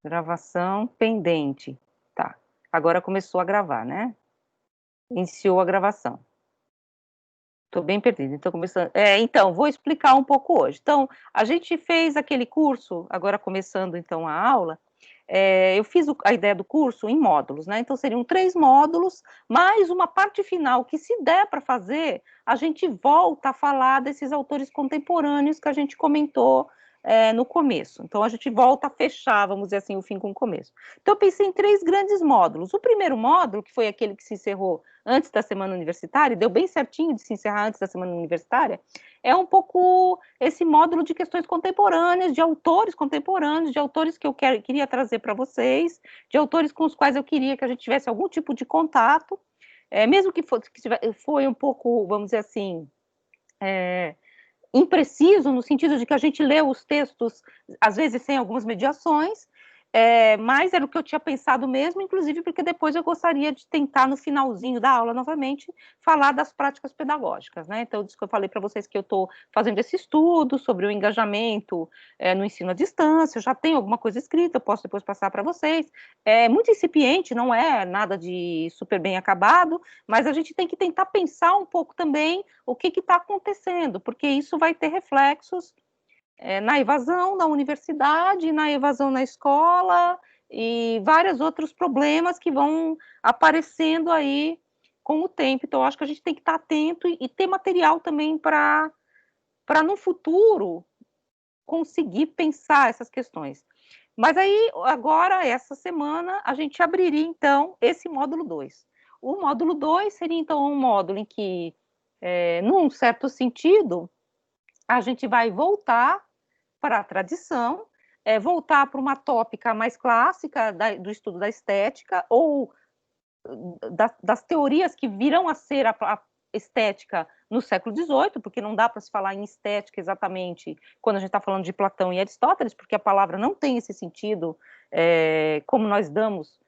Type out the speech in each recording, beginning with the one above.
Gravação pendente. Tá. Agora começou a gravar, né? Iniciou a gravação. Estou bem perdida. Então, começando. Então, vou explicar um pouco hoje. Então, a gente fez aquele curso, agora começando então a aula. Eu fiz a ideia do curso em módulos, né? Então, seriam 3 módulos, mais uma parte final que, se der para fazer, a gente volta a falar desses autores contemporâneos que a gente comentou no começo. Então, a gente volta a fechar, vamos dizer assim, o fim com o começo. Então, eu pensei em 3 grandes módulos. O primeiro módulo, que foi aquele que se encerrou antes da semana universitária, deu bem certinho de se encerrar antes da semana universitária, é um pouco esse módulo de questões contemporâneas, de autores contemporâneos, de autores que eu queria trazer para vocês, de autores com os quais eu queria que a gente tivesse algum tipo de contato, mesmo que foi um pouco, vamos dizer assim, impreciso, no sentido de que a gente lê os textos, às vezes sem algumas mediações, mas era o que eu tinha pensado mesmo, inclusive porque depois eu gostaria de tentar, no finalzinho da aula, novamente, falar das práticas pedagógicas, né? Então, isso que eu falei para vocês que eu estou fazendo esse estudo sobre o engajamento no ensino à distância, eu já tenho alguma coisa escrita, eu posso depois passar para vocês. É muito incipiente, não é nada de super bem acabado, mas a gente tem que tentar pensar um pouco também o que está acontecendo, porque isso vai ter reflexos na evasão na universidade, na evasão na escola e vários outros problemas que vão aparecendo aí com o tempo. Então, eu acho que a gente tem que estar atento e ter material também para no futuro conseguir pensar essas questões. Mas aí, agora, essa semana, a gente abriria, então, esse módulo 2. O módulo 2 seria, então, um módulo em que, num certo sentido, a gente vai voltar para a tradição, voltar para uma tópica mais clássica do estudo da estética, ou das teorias que virão a ser a estética no século XVIII, porque não dá para se falar em estética exatamente quando a gente está falando de Platão e Aristóteles, porque a palavra não tem esse sentido como nós damos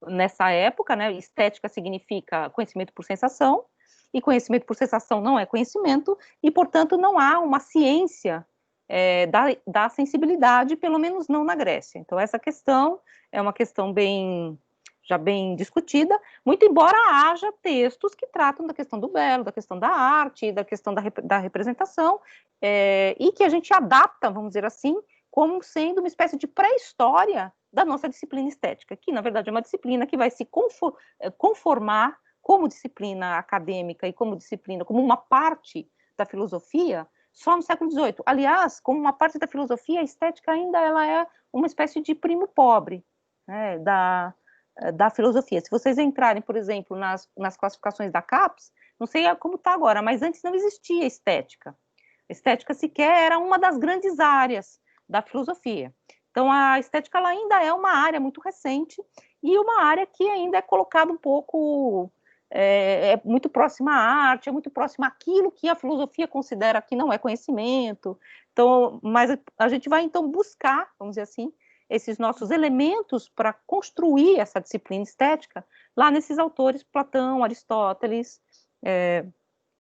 nessa época, né? Estética significa conhecimento por sensação, e conhecimento por sensação não é conhecimento, e, portanto, não há uma ciência da sensibilidade, pelo menos não na Grécia. Então, essa questão é uma questão já bem discutida, muito embora haja textos que tratam da questão do belo, da questão da arte, da questão da representação, e que a gente adapta, vamos dizer assim, como sendo uma espécie de pré-história da nossa disciplina estética, que, na verdade, é uma disciplina que vai se conformar como disciplina acadêmica e como disciplina, como uma parte da filosofia, só no século XVIII. Aliás, como uma parte da filosofia, a estética ainda ela é uma espécie de primo pobre, né, da filosofia. Se vocês entrarem, por exemplo, nas classificações da CAPES, não sei como está agora, mas antes não existia estética. A estética sequer era uma das grandes áreas da filosofia. Então, a estética ela ainda é uma área muito recente e uma área que ainda é colocada um pouco muito próxima à arte, é muito próxima àquilo que a filosofia considera que não é conhecimento. Então, mas a gente vai então buscar, vamos dizer assim, esses nossos elementos para construir essa disciplina estética lá nesses autores, Platão, Aristóteles.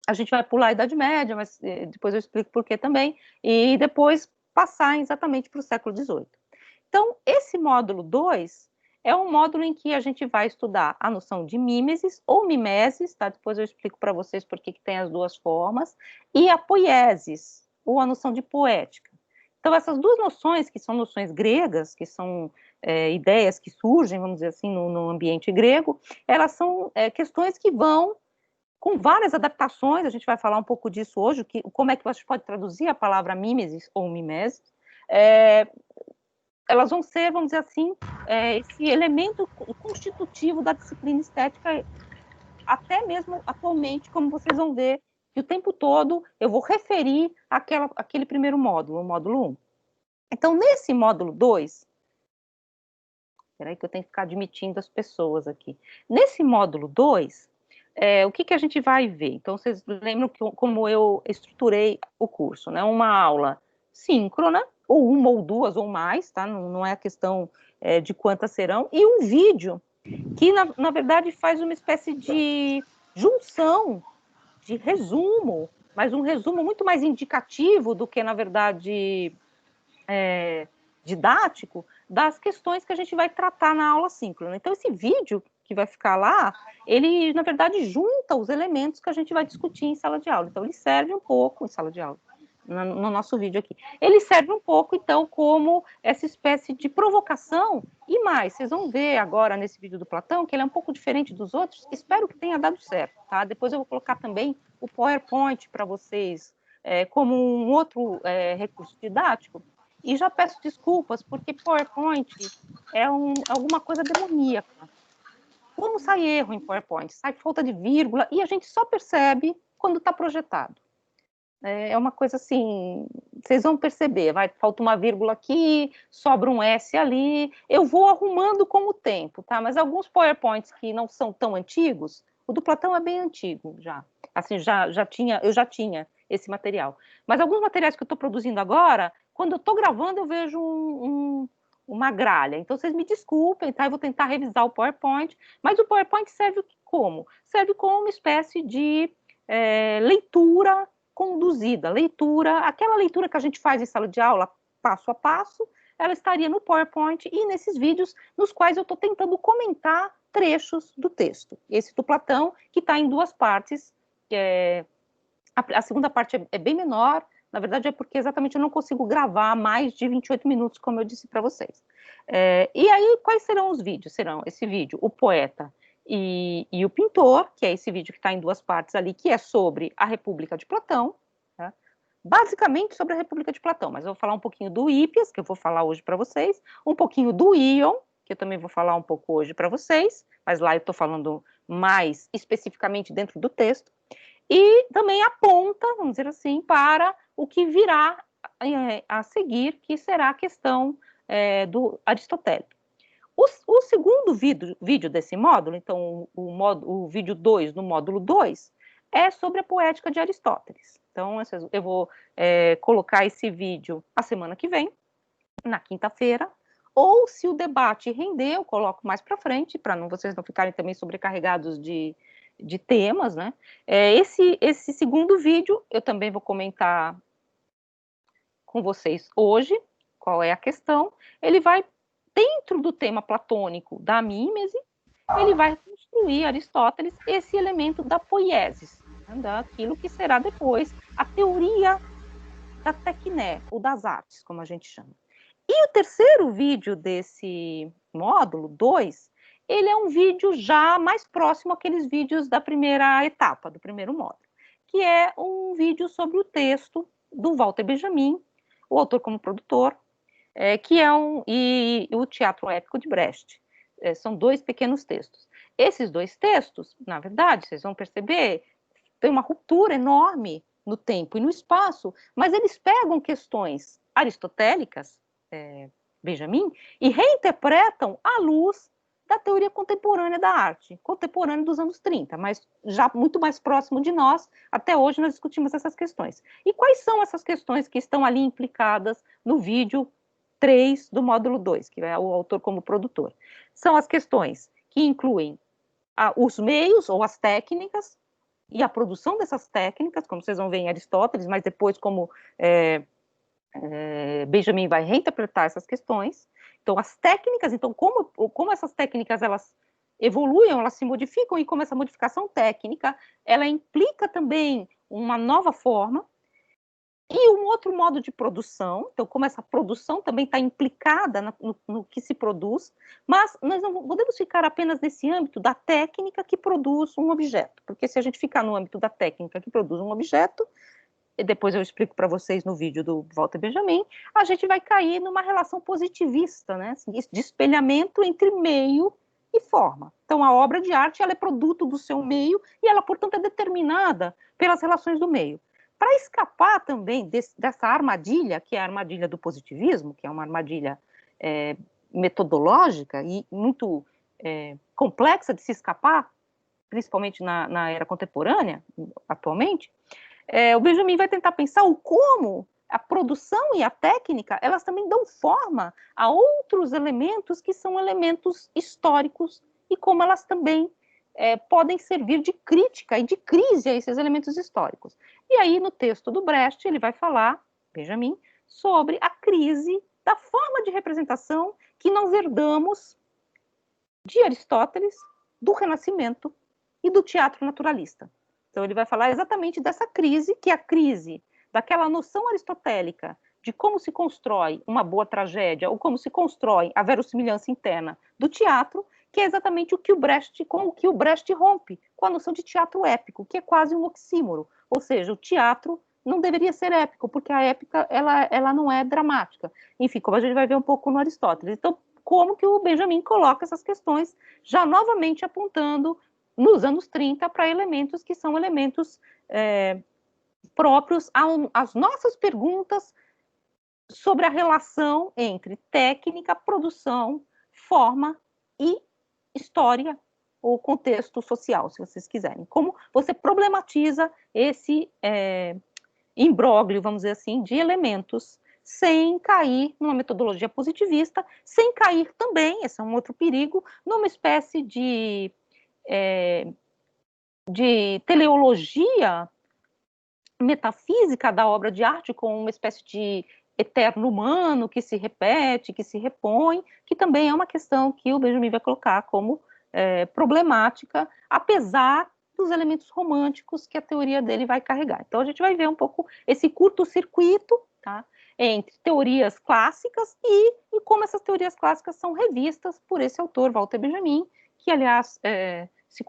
A gente vai pular a Idade Média, mas depois eu explico por que também, e depois passar exatamente para o século XVIII. Então, esse módulo 2 é um módulo em que a gente vai estudar a noção de mimesis ou mimesis, tá? Depois eu explico para vocês por que tem as duas formas, e a poiesis, ou a noção de poética. Então, essas duas noções, que são noções gregas, que são ideias que surgem, vamos dizer assim, no ambiente grego, elas são questões que vão com várias adaptações, a gente vai falar um pouco disso hoje, como é que você pode traduzir a palavra mimesis ou mimesis, elas vão ser, vamos dizer assim, esse elemento constitutivo da disciplina estética, até mesmo atualmente, como vocês vão ver, que o tempo todo eu vou referir aquele primeiro módulo, o módulo 1. Então, nesse módulo 2, espera aí que eu tenho que ficar admitindo as pessoas aqui. Nesse módulo 2, o que a gente vai ver? Então, vocês lembram como eu estruturei o curso, né? Uma aula síncrona, ou uma ou duas ou mais, tá? Não é a questão de quantas serão, e um vídeo que, na verdade, faz uma espécie de junção, de resumo, mas um resumo muito mais indicativo do que, na verdade, didático das questões que a gente vai tratar na aula síncrona. Então, esse vídeo que vai ficar lá, ele, na verdade, junta os elementos que a gente vai discutir em sala de aula. Então, ele serve um pouco em sala de aula, no nosso vídeo aqui. Ele serve um pouco, então, como essa espécie de provocação, e mais, vocês vão ver agora nesse vídeo do Platão, que ele é um pouco diferente dos outros, espero que tenha dado certo, tá? Depois eu vou colocar também o PowerPoint para vocês, como um outro recurso didático, e já peço desculpas, porque PowerPoint é alguma coisa demoníaca. Como sai erro em PowerPoint? Sai falta de vírgula, e a gente só percebe quando está projetado. É uma coisa assim, vocês vão perceber, falta uma vírgula aqui, sobra um S ali, eu vou arrumando com o tempo, tá? Mas alguns PowerPoints que não são tão antigos, o do Platão é bem antigo já, assim, eu já tinha esse material. Mas alguns materiais que eu estou produzindo agora, quando eu estou gravando, eu vejo uma gralha. Então, vocês me desculpem, tá? Eu vou tentar revisar o PowerPoint, mas o PowerPoint serve como? Serve como uma espécie de leitura conduzida, aquela leitura que a gente faz em sala de aula, passo a passo, ela estaria no PowerPoint e nesses vídeos nos quais eu estou tentando comentar trechos do texto. Esse do Platão, que está em duas partes, a segunda parte é bem menor, na verdade é porque exatamente eu não consigo gravar mais de 28 minutos, como eu disse para vocês. E aí, quais serão os vídeos? Serão esse vídeo, o poeta e o pintor, que é esse vídeo que está em duas partes ali, que é sobre a República de Platão, tá? Basicamente sobre a República de Platão, mas eu vou falar um pouquinho do Hípias, que eu vou falar hoje para vocês, um pouquinho do Ion, que eu também vou falar um pouco hoje para vocês, mas lá eu estou falando mais especificamente dentro do texto, e também aponta, vamos dizer assim, para o que virá a seguir, que será a questão do Aristóteles. O segundo vídeo desse módulo, então o vídeo 2 no módulo 2, é sobre a poética de Aristóteles. Então, eu vou colocar esse vídeo a semana que vem, na quinta-feira, ou se o debate render, eu coloco mais para frente, para vocês não ficarem também sobrecarregados de temas, né? Esse segundo vídeo, eu também vou comentar com vocês hoje, qual é a questão. Ele vai, dentro do tema platônico da mímese, ele vai construir, Aristóteles, esse elemento da poiesis, né, daquilo que será depois a teoria da tecné, ou das artes, como a gente chama. E o terceiro vídeo desse módulo 2, ele é um vídeo já mais próximo àqueles vídeos da primeira etapa, do primeiro módulo, que é um vídeo sobre o texto do Walter Benjamin, o autor como produtor, que é e o Teatro Épico de Brecht. São dois pequenos textos. Esses dois textos, na verdade, vocês vão perceber, tem uma ruptura enorme no tempo e no espaço, mas eles pegam questões aristotélicas, Benjamin, e reinterpretam à luz da teoria contemporânea da arte, contemporânea dos anos 30, mas já muito mais próximo de nós. Até hoje nós discutimos essas questões. E quais são essas questões que estão ali implicadas no vídeo 3 do módulo 2, que é o autor como produtor? São as questões que incluem os meios ou as técnicas e a produção dessas técnicas, como vocês vão ver em Aristóteles, mas depois como Benjamin vai reinterpretar essas questões. Então, as técnicas, então, como essas técnicas, elas evoluem, elas se modificam, e como essa modificação técnica, ela implica também uma nova forma, e um outro modo de produção, então, como essa produção também está implicada no que se produz, mas nós não podemos ficar apenas nesse âmbito da técnica que produz um objeto, porque se a gente ficar no âmbito da técnica que produz um objeto, e depois eu explico para vocês no vídeo do Walter Benjamin, a gente vai cair numa relação positivista, né, de espelhamento entre meio e forma. Então, a obra de arte, ela é produto do seu meio e ela, portanto, é determinada pelas relações do meio. Para escapar também dessa armadilha, que é a armadilha do positivismo, que é uma armadilha metodológica e muito complexa de se escapar, principalmente na era contemporânea, atualmente, o Benjamin vai tentar pensar o como a produção e a técnica, elas também dão forma a outros elementos que são elementos históricos e como elas também podem servir de crítica e de crise a esses elementos históricos. E aí, no texto do Brecht, ele vai falar, Benjamin, sobre a crise da forma de representação que nós herdamos de Aristóteles, do Renascimento e do teatro naturalista. Então ele vai falar exatamente dessa crise, que é a crise daquela noção aristotélica de como se constrói uma boa tragédia ou como se constrói a verossimilhança interna do teatro, que é exatamente com o que o Brecht rompe, com a noção de teatro épico, que é quase um oxímoro, ou seja, o teatro não deveria ser épico, porque a épica ela não é dramática. Enfim, como a gente vai ver um pouco no Aristóteles. Então, como que o Benjamin coloca essas questões, já novamente apontando nos anos 30 para elementos que são elementos próprios às nossas perguntas sobre a relação entre técnica, produção, forma e história ou contexto social, se vocês quiserem. Como você problematiza esse imbróglio, vamos dizer assim, de elementos, sem cair numa metodologia positivista, sem cair também, esse é um outro perigo, numa espécie de teleologia metafísica da obra de arte, com uma espécie de eterno humano que se repete, que se repõe, que também é uma questão que o Benjamin vai colocar como problemática, apesar dos elementos românticos que a teoria dele vai carregar. Então a gente vai ver um pouco esse curto-circuito, tá, entre teorias clássicas e como essas teorias clássicas são revistas por esse autor, Walter Benjamin, que aliás se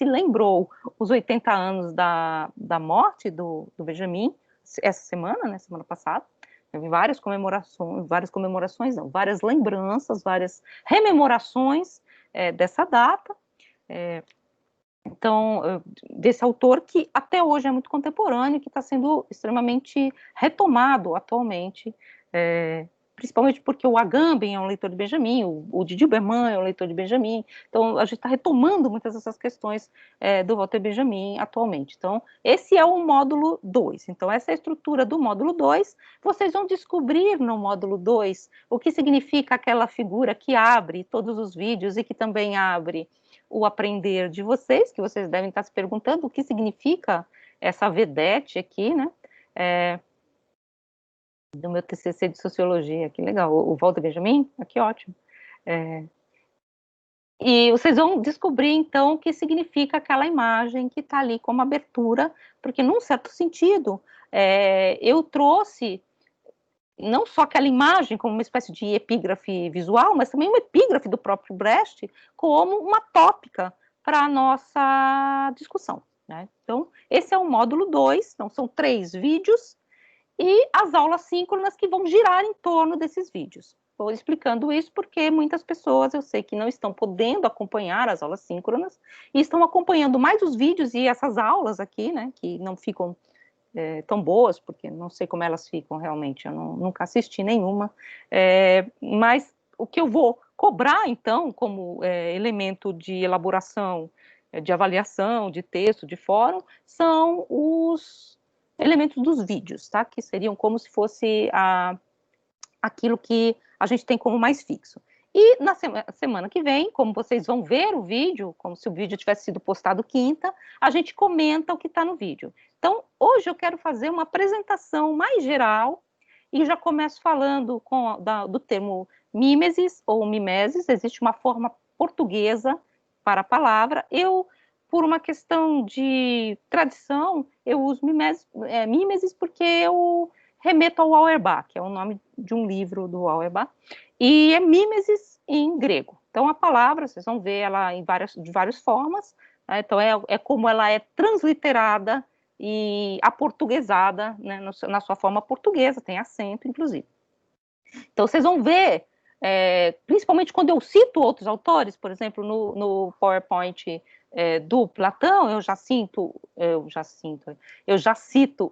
lembrou os 80 anos da morte do Benjamin, essa semana, né, semana passada. Teve várias lembranças, várias rememorações dessa data. Então, desse autor que até hoje é muito contemporâneo, que está sendo extremamente retomado atualmente, principalmente porque o Agamben é um leitor de Benjamin, o Didi Berman é um leitor de Benjamin, então a gente está retomando muitas dessas questões do Walter Benjamin atualmente. Então, esse é o módulo 2. Então, essa é a estrutura do módulo 2. Vocês vão descobrir no módulo 2 o que significa aquela figura que abre todos os vídeos e que também abre o aprender de vocês, que vocês devem estar se perguntando o que significa essa vedete aqui, né? Do meu TCC de Sociologia, que legal, o Walter Benjamin, que ótimo. E vocês vão descobrir, então, o que significa aquela imagem que está ali como abertura, porque, num certo sentido, eu trouxe não só aquela imagem como uma espécie de epígrafe visual, mas também uma epígrafe do próprio Brecht como uma tópica para a nossa discussão, né? Então, esse é o módulo 2, então são 3 vídeos, e as aulas síncronas que vão girar em torno desses vídeos. Estou explicando isso porque muitas pessoas eu sei que não estão podendo acompanhar as aulas síncronas e estão acompanhando mais os vídeos e essas aulas aqui, né, que não ficam tão boas, porque não sei como elas ficam realmente, eu nunca assisti nenhuma, mas o que eu vou cobrar, então, como elemento de elaboração, de avaliação, de texto, de fórum, são os elementos dos vídeos, tá? Que seriam como se fosse aquilo que a gente tem como mais fixo. E na semana que vem, como vocês vão ver o vídeo, como se o vídeo tivesse sido postado quinta, a gente comenta o que está no vídeo. Então, hoje eu quero fazer uma apresentação mais geral e já começo falando do termo mimesis ou mimesis. Existe uma forma portuguesa para a palavra. Eu, por uma questão de tradição, eu uso mimesis porque eu remeto ao Auerbach, que é o nome de um livro do Auerbach, e é mimesis em grego. Então, a palavra, vocês vão ver ela de várias formas, né? Então, é como ela é transliterada e aportuguesada, né, na sua forma portuguesa, tem acento, inclusive. Então, vocês vão ver, principalmente quando eu cito outros autores, por exemplo, no PowerPoint do Platão, eu já cito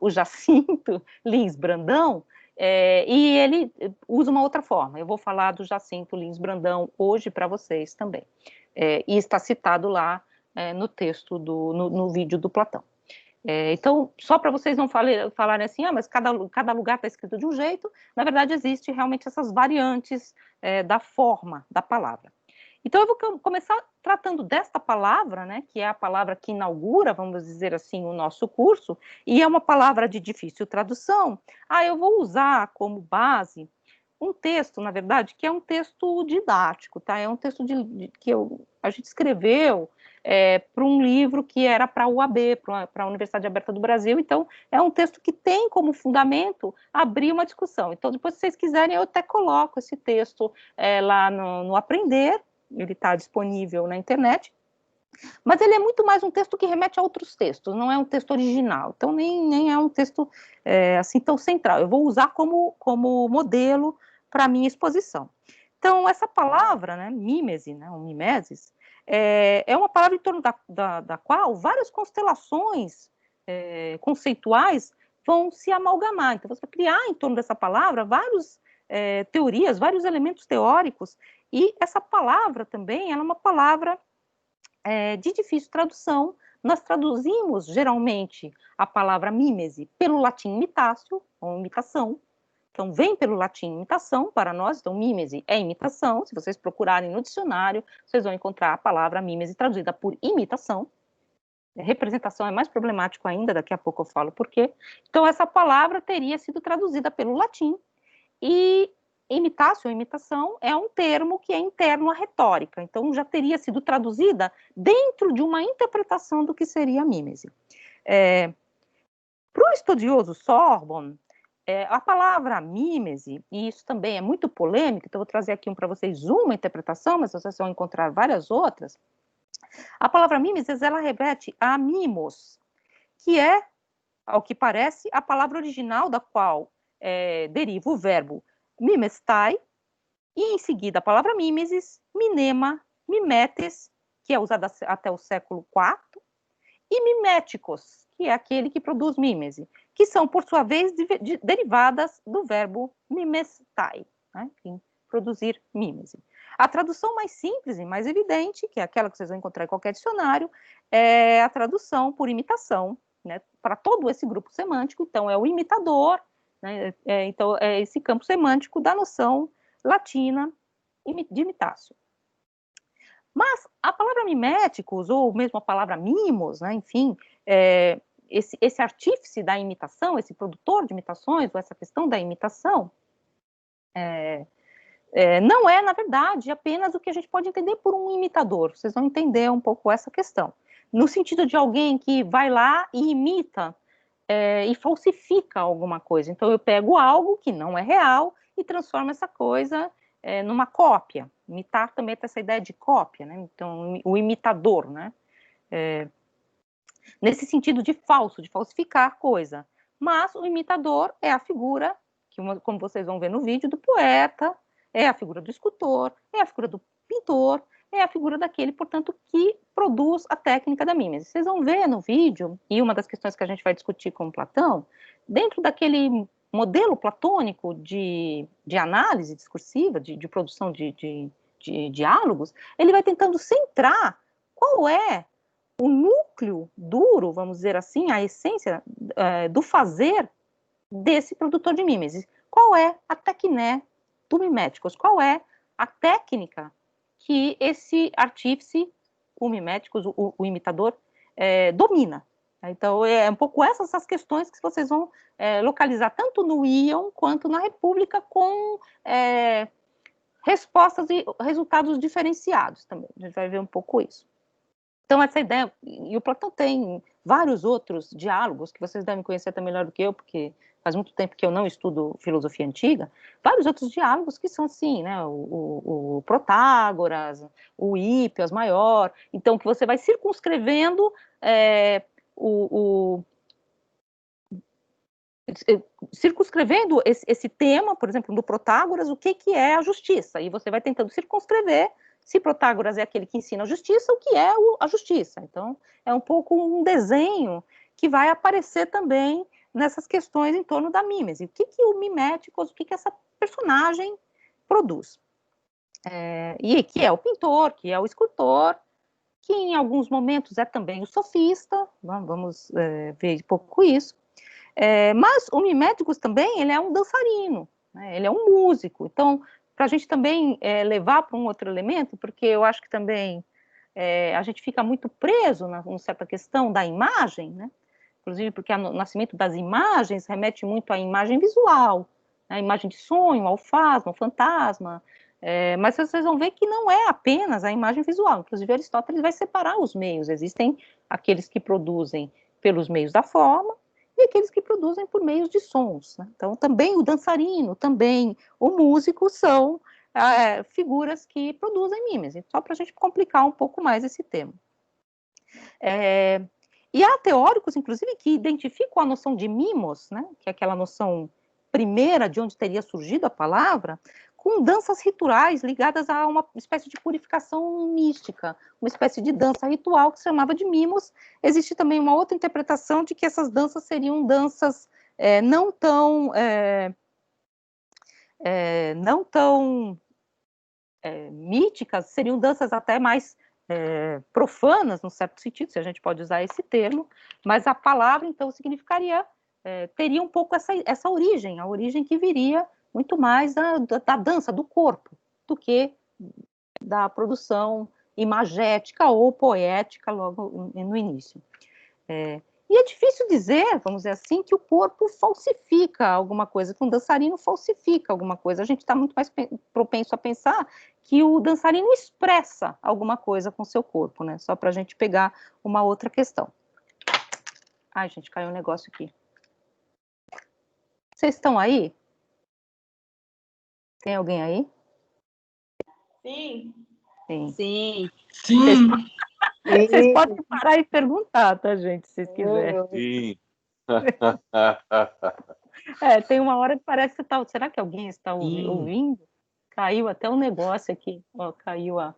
o Jacinto Lins Brandão, e ele usa uma outra forma. Eu vou falar do Jacinto Lins Brandão hoje para vocês também. E está citado lá no texto, no vídeo do Platão. Então, só para vocês não falarem assim, mas cada lugar está escrito de um jeito, na verdade, existe realmente essas variantes da forma da palavra. Então, eu vou começar tratando desta palavra, né, que é a palavra que inaugura, vamos dizer assim, o nosso curso, e é uma palavra de difícil tradução. Eu vou usar como base um texto, na verdade, que é um texto didático, tá? É um texto que a gente escreveu para um livro que era para a UAB, para a Universidade Aberta do Brasil. Então, é um texto que tem como fundamento abrir uma discussão. Então, depois, se vocês quiserem, eu até coloco esse texto lá no Aprender, ele está disponível na internet, mas ele é muito mais um texto que remete a outros textos, não é um texto original, então nem é um texto assim tão central. Eu vou usar como modelo para a minha exposição. Então, essa palavra, né, mimese, né, ou mimeses, é uma palavra em torno da qual várias constelações conceituais vão se amalgamar. Então, você vai criar em torno dessa palavra várias teorias, vários elementos teóricos, e essa palavra também ela é uma palavra de difícil tradução. Nós traduzimos, geralmente, a palavra mimese pelo latim imitatio, ou imitação. Então, vem pelo latim imitação para nós. Então, mimese é imitação. Se vocês procurarem no dicionário, vocês vão encontrar a palavra mimese traduzida por imitação. Representação é mais problemático ainda, daqui a pouco eu falo por quê. Então, essa palavra teria sido traduzida pelo latim, e imitácio, imitação, é um termo que é interno à retórica, então já teria sido traduzida dentro de uma interpretação do que seria a mímese. Para o estudioso Sorbonne, a palavra mímese, e isso também é muito polêmico, então eu vou trazer aqui para vocês uma interpretação, mas vocês vão encontrar várias outras. A palavra mímese, ela remete a mimos, que é, ao que parece, a palavra original da qual deriva o verbo mimestai, e em seguida a palavra mimesis, minema, mimetes, que é usada até o século IV, e miméticos, que é aquele que produz mímese, que são, por sua vez, derivadas do verbo mimestai, né? Enfim, produzir mímese. A tradução mais simples e mais evidente, que é aquela que vocês vão encontrar em qualquer dicionário, é a tradução por imitação, né? Para todo esse grupo semântico. Então, é o imitador, né? Então, é esse campo semântico da noção latina de imitácio. Mas a palavra miméticos, ou mesmo a palavra mimos, né, enfim, esse artífice da imitação, esse produtor de imitações, ou essa questão da imitação, não é, na verdade, apenas o que a gente pode entender por um imitador. Vocês vão entender um pouco essa questão. No sentido de alguém que vai lá e imita e falsifica alguma coisa. Então, eu pego algo que não é real e transformo essa coisa numa cópia. Imitar também tem essa ideia de cópia, né? Então, o imitador, né? Nesse sentido de falso, de falsificar coisa. Mas o imitador é a figura, como vocês vão ver no vídeo, do poeta, é a figura do escultor, é a figura do pintor, é a figura daquele, portanto, que produz a técnica da mímese. Vocês vão ver no vídeo, e uma das questões que a gente vai discutir com Platão, dentro daquele modelo platônico de análise discursiva, de produção de diálogos, ele vai tentando centrar qual é o núcleo duro, vamos dizer assim, a essência do fazer desse produtor de mímese. Qual é a tecné do miméticos? Qual é a técnica que esse artífice, o miméticos, o imitador, domina? Então, é um pouco essas questões que vocês vão localizar tanto no Ion quanto na República, com respostas e resultados diferenciados também. A gente vai ver um pouco isso. Então, essa ideia, e o Platão tem vários outros diálogos, que vocês devem conhecer até melhor do que eu, porque faz muito tempo que eu não estudo filosofia antiga, vários outros diálogos que são assim, né, o Protágoras, o Hípias maior, então que você vai circunscrevendo circunscrevendo esse tema, por exemplo, do Protágoras, o que é a justiça, e você vai tentando circunscrever se Protágoras é aquele que ensina a justiça, o que é a justiça. Então, é um pouco um desenho que vai aparecer também nessas questões em torno da mímese. O que o miméticos, o que essa personagem produz. E que é o pintor, que é o escultor, que em alguns momentos é também o sofista, vamos ver um pouco isso. Mas o miméticos também, ele é um dançarino, né? Ele é um músico. Então, para a gente também levar para um outro elemento, porque eu acho que também a gente fica muito preso numa certa questão da imagem, né? Inclusive porque o nascimento das imagens remete muito à imagem visual, a imagem de sonho, ao fasma, ao fantasma, mas vocês vão ver que não é apenas a imagem visual. Inclusive Aristóteles vai separar os meios. Existem aqueles que produzem pelos meios da forma e aqueles que produzem por meios de sons, né? Então também o dançarino, também o músico são figuras que produzem mimes, só para a gente complicar um pouco mais esse tema. E há teóricos, inclusive, que identificam a noção de mimos, né, que é aquela noção primeira de onde teria surgido a palavra, com danças rituais ligadas a uma espécie de purificação mística, uma espécie de dança ritual que se chamava de mimos. Existe também uma outra interpretação de que essas danças seriam danças não tão míticas, seriam danças até mais profanas, num certo sentido, se a gente pode usar esse termo, mas a palavra, então, significaria, teria um pouco essa origem, a origem que viria muito mais da dança, do corpo, do que da produção imagética ou poética logo no início. E é difícil dizer, vamos dizer assim, que o corpo falsifica alguma coisa, que um dançarino falsifica alguma coisa. A gente está muito mais propenso a pensar que o dançarino expressa alguma coisa com seu corpo, né? Só para a gente pegar uma outra questão. Ai, gente, caiu um negócio aqui. Vocês estão aí? Tem alguém aí? Sim. Sim. Sim. Sim. Vocês podem parar e perguntar, tá, gente, se vocês quiserem. Sim. Tem uma hora que parece que tá... Será que alguém está ouvindo? Caiu até um negócio aqui. Ó, caiu o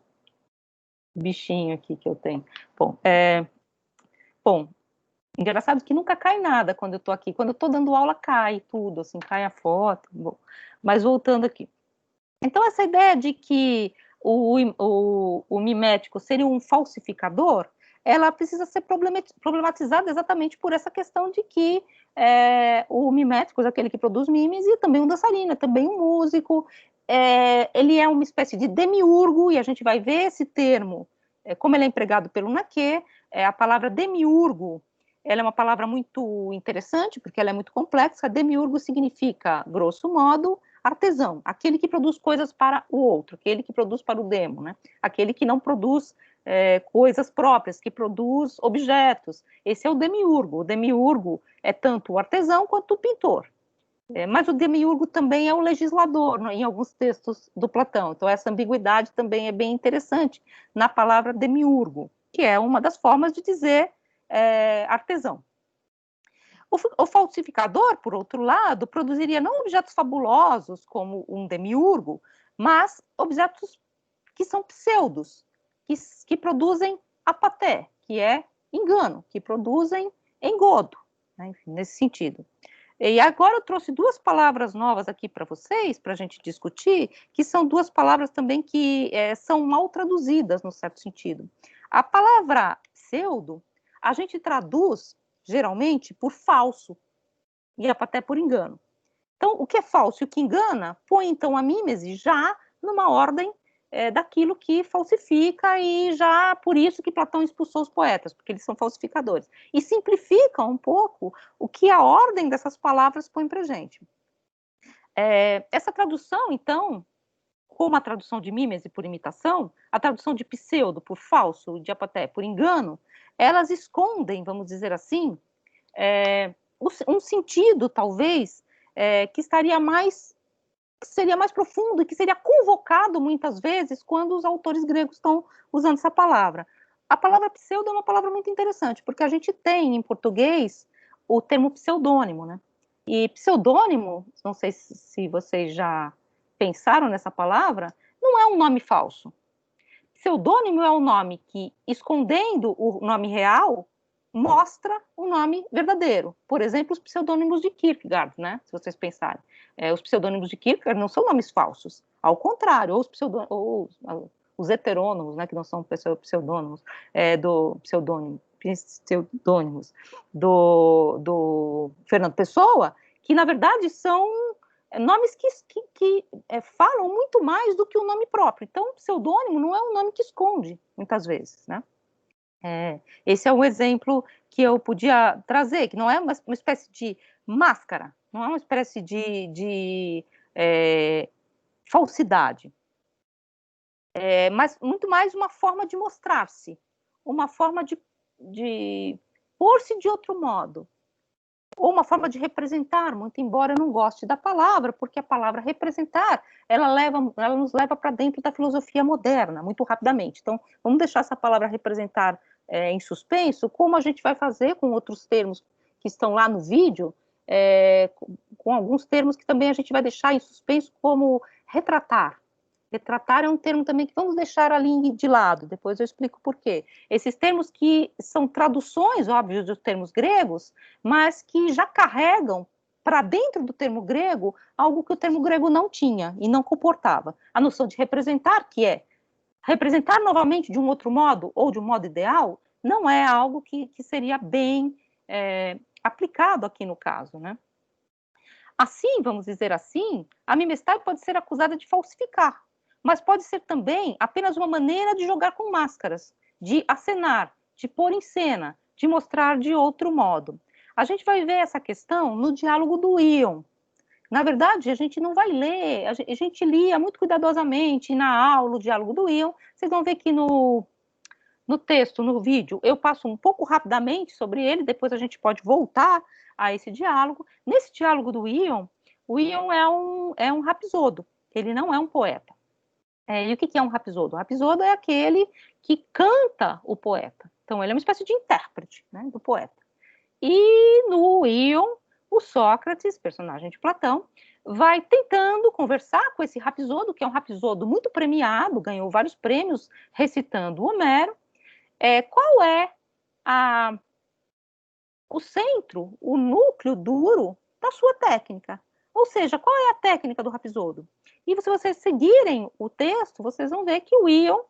bichinho aqui que eu tenho. Bom, engraçado que nunca cai nada quando eu tô aqui. Quando eu tô dando aula, cai tudo, assim, cai a foto. Bom, mas voltando aqui. Então, essa ideia de que o mimético seria um falsificador, ela precisa ser problematizada exatamente por essa questão de que o mimético é aquele que produz mimes e também um dançarino, é também um músico, ele é uma espécie de demiurgo, e a gente vai ver esse termo, como ele é empregado pelo Naquet, a palavra demiurgo, ela é uma palavra muito interessante, porque ela é muito complexa. Demiurgo significa, grosso modo, artesão, aquele que produz coisas para o outro, aquele que produz para o demo, né? Aquele que não produz coisas próprias, que produz objetos. Esse é o demiurgo. O demiurgo é tanto o artesão quanto o pintor. Mas o demiurgo também é o legislador, em alguns textos do Platão. Então, essa ambiguidade também é bem interessante na palavra demiurgo, que é uma das formas de dizer artesão. O falsificador, por outro lado, produziria não objetos fabulosos, como um demiurgo, mas objetos que são pseudos, que produzem apaté, que é engano, que produzem engodo, né? Enfim, nesse sentido. E agora eu trouxe duas palavras novas aqui para vocês, para a gente discutir, que são duas palavras também que são mal traduzidas, no certo sentido. A palavra pseudo, a gente traduz geralmente por falso, e até por engano. Então, o que é falso e o que engana, põe então a mímese já numa ordem daquilo que falsifica, e já por isso que Platão expulsou os poetas, porque eles são falsificadores. E simplifica um pouco o que a ordem dessas palavras põe para gente. Essa tradução, então, como a tradução de mímese por imitação, a tradução de pseudo por falso, de apaté por engano, elas escondem, vamos dizer assim, um sentido, talvez, que seria mais profundo e que seria convocado muitas vezes quando os autores gregos estão usando essa palavra. A palavra pseudo é uma palavra muito interessante, porque a gente tem em português o termo pseudônimo, né? E pseudônimo, não sei se vocês já pensaram nessa palavra, não é um nome falso. Pseudônimo é um nome que, escondendo o nome real, mostra o nome verdadeiro. Por exemplo, os pseudônimos de Kierkegaard, né? Se vocês pensarem. Os pseudônimos de Kierkegaard não são nomes falsos. Ao contrário, ou os heterônimos, né? Que não são pseudônimos, pseudônimos do Fernando Pessoa, que, na verdade, são nomes que falam muito mais do que o nome próprio. Então, pseudônimo não é um nome que esconde, muitas vezes, né? Esse é um exemplo que eu podia trazer, que não é uma espécie de máscara, não é uma espécie de falsidade, mas muito mais uma forma de mostrar-se, uma forma de pôr-se de outro modo, ou uma forma de representar, muito embora eu não goste da palavra, porque a palavra representar, ela nos leva para dentro da filosofia moderna, muito rapidamente. Então, vamos deixar essa palavra representar em suspenso, como a gente vai fazer com outros termos que estão lá no vídeo, com alguns termos que também a gente vai deixar em suspenso, como retratar. Retratar é um termo também que vamos deixar ali de lado, depois eu explico por quê. Esses termos que são traduções, óbvio, dos termos gregos, mas que já carregam para dentro do termo grego algo que o termo grego não tinha e não comportava. A noção de representar, que é representar novamente de um outro modo ou de um modo ideal, não é algo que seria bem aplicado aqui no caso, né? Assim, vamos dizer assim, a mimestade pode ser acusada de falsificar, mas pode ser também apenas uma maneira de jogar com máscaras, de acenar, de pôr em cena, de mostrar de outro modo. A gente vai ver essa questão no diálogo do Ion. Na verdade, a gente não vai ler, a gente lia muito cuidadosamente na aula o diálogo do Ion. Vocês vão ver que no texto, no vídeo, eu passo um pouco rapidamente sobre ele, depois a gente pode voltar a esse diálogo. Nesse diálogo do Ion, o Ion é um rapsodo, ele não é um poeta. E o que é um rapsodo? O rapsodo é aquele que canta o poeta. Então, ele é uma espécie de intérprete, né, do poeta. E no Ion, o Sócrates, personagem de Platão, vai tentando conversar com esse rapsodo, que é um rapsodo muito premiado, ganhou vários prêmios recitando Homero. Qual é o centro, o núcleo duro da sua técnica? Ou seja, qual é a técnica do rapsodo? E se vocês seguirem o texto, vocês vão ver que o Ion,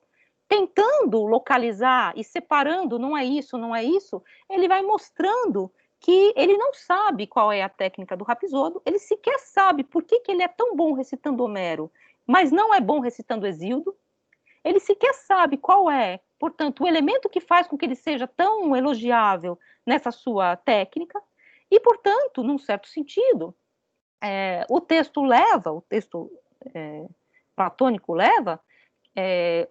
tentando localizar e separando, não é isso, ele vai mostrando que ele não sabe qual é a técnica do rapsodo, ele sequer sabe por que ele é tão bom recitando Homero, mas não é bom recitando Hesíodo. Ele sequer sabe qual é, portanto, o elemento que faz com que ele seja tão elogiável nessa sua técnica, e, portanto, num certo sentido, o texto platônico leva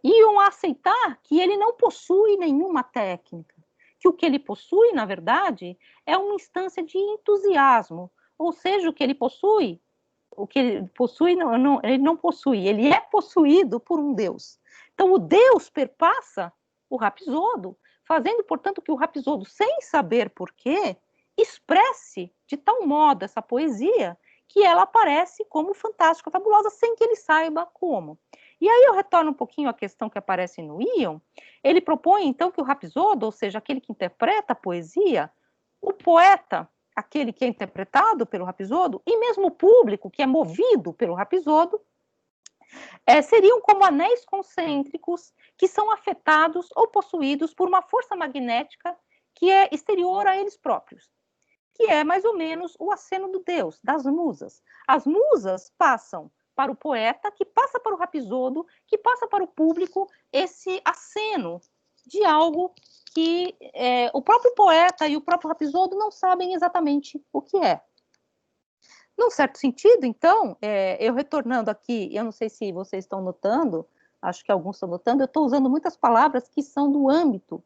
Ion a aceitar que ele não possui nenhuma técnica, que o que ele possui, na verdade, é uma instância de entusiasmo, ou seja, o que ele possui ele não possui, ele é possuído por um Deus. Então, o Deus perpassa o rapsodo, fazendo, portanto, que o rapsodo, sem saber porquê, expresse de tal modo essa poesia que ela aparece como fantástica, fabulosa, sem que ele saiba como. E aí eu retorno um pouquinho à questão que aparece no Ion. Ele propõe, então, que o rapsodo, ou seja, aquele que interpreta a poesia, o poeta, aquele que é interpretado pelo rapsodo, e mesmo o público, que é movido pelo rapsodo, seriam como anéis concêntricos que são afetados ou possuídos por uma força magnética que é exterior a eles próprios, que é mais ou menos o aceno do Deus, das musas. As musas passam para o poeta, que passa para o rapsodo, que passa para o público esse aceno de algo que o próprio poeta e o próprio rapsodo não sabem exatamente o que é. Num certo sentido, então, eu retornando aqui, eu não sei se vocês estão notando, acho que alguns estão notando, eu estou usando muitas palavras que são do âmbito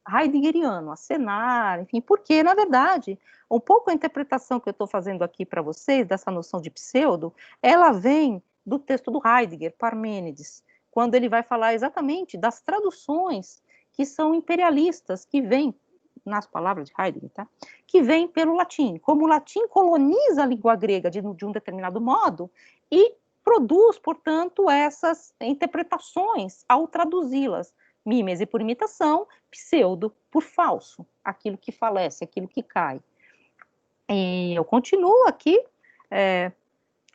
heideggeriano, acenar, enfim, porque, na verdade, um pouco a interpretação que eu estou fazendo aqui para vocês, dessa noção de pseudo, ela vem do texto do Heidegger, Parmênides, quando ele vai falar exatamente das traduções que são imperialistas, que vêm, nas palavras de Heidegger, tá? Que vêm pelo latim. Como o latim coloniza a língua grega de um determinado modo e produz, portanto, essas interpretações ao traduzi-las. Mimese por imitação, pseudo por falso, aquilo que falece, aquilo que cai. E eu continuo aqui.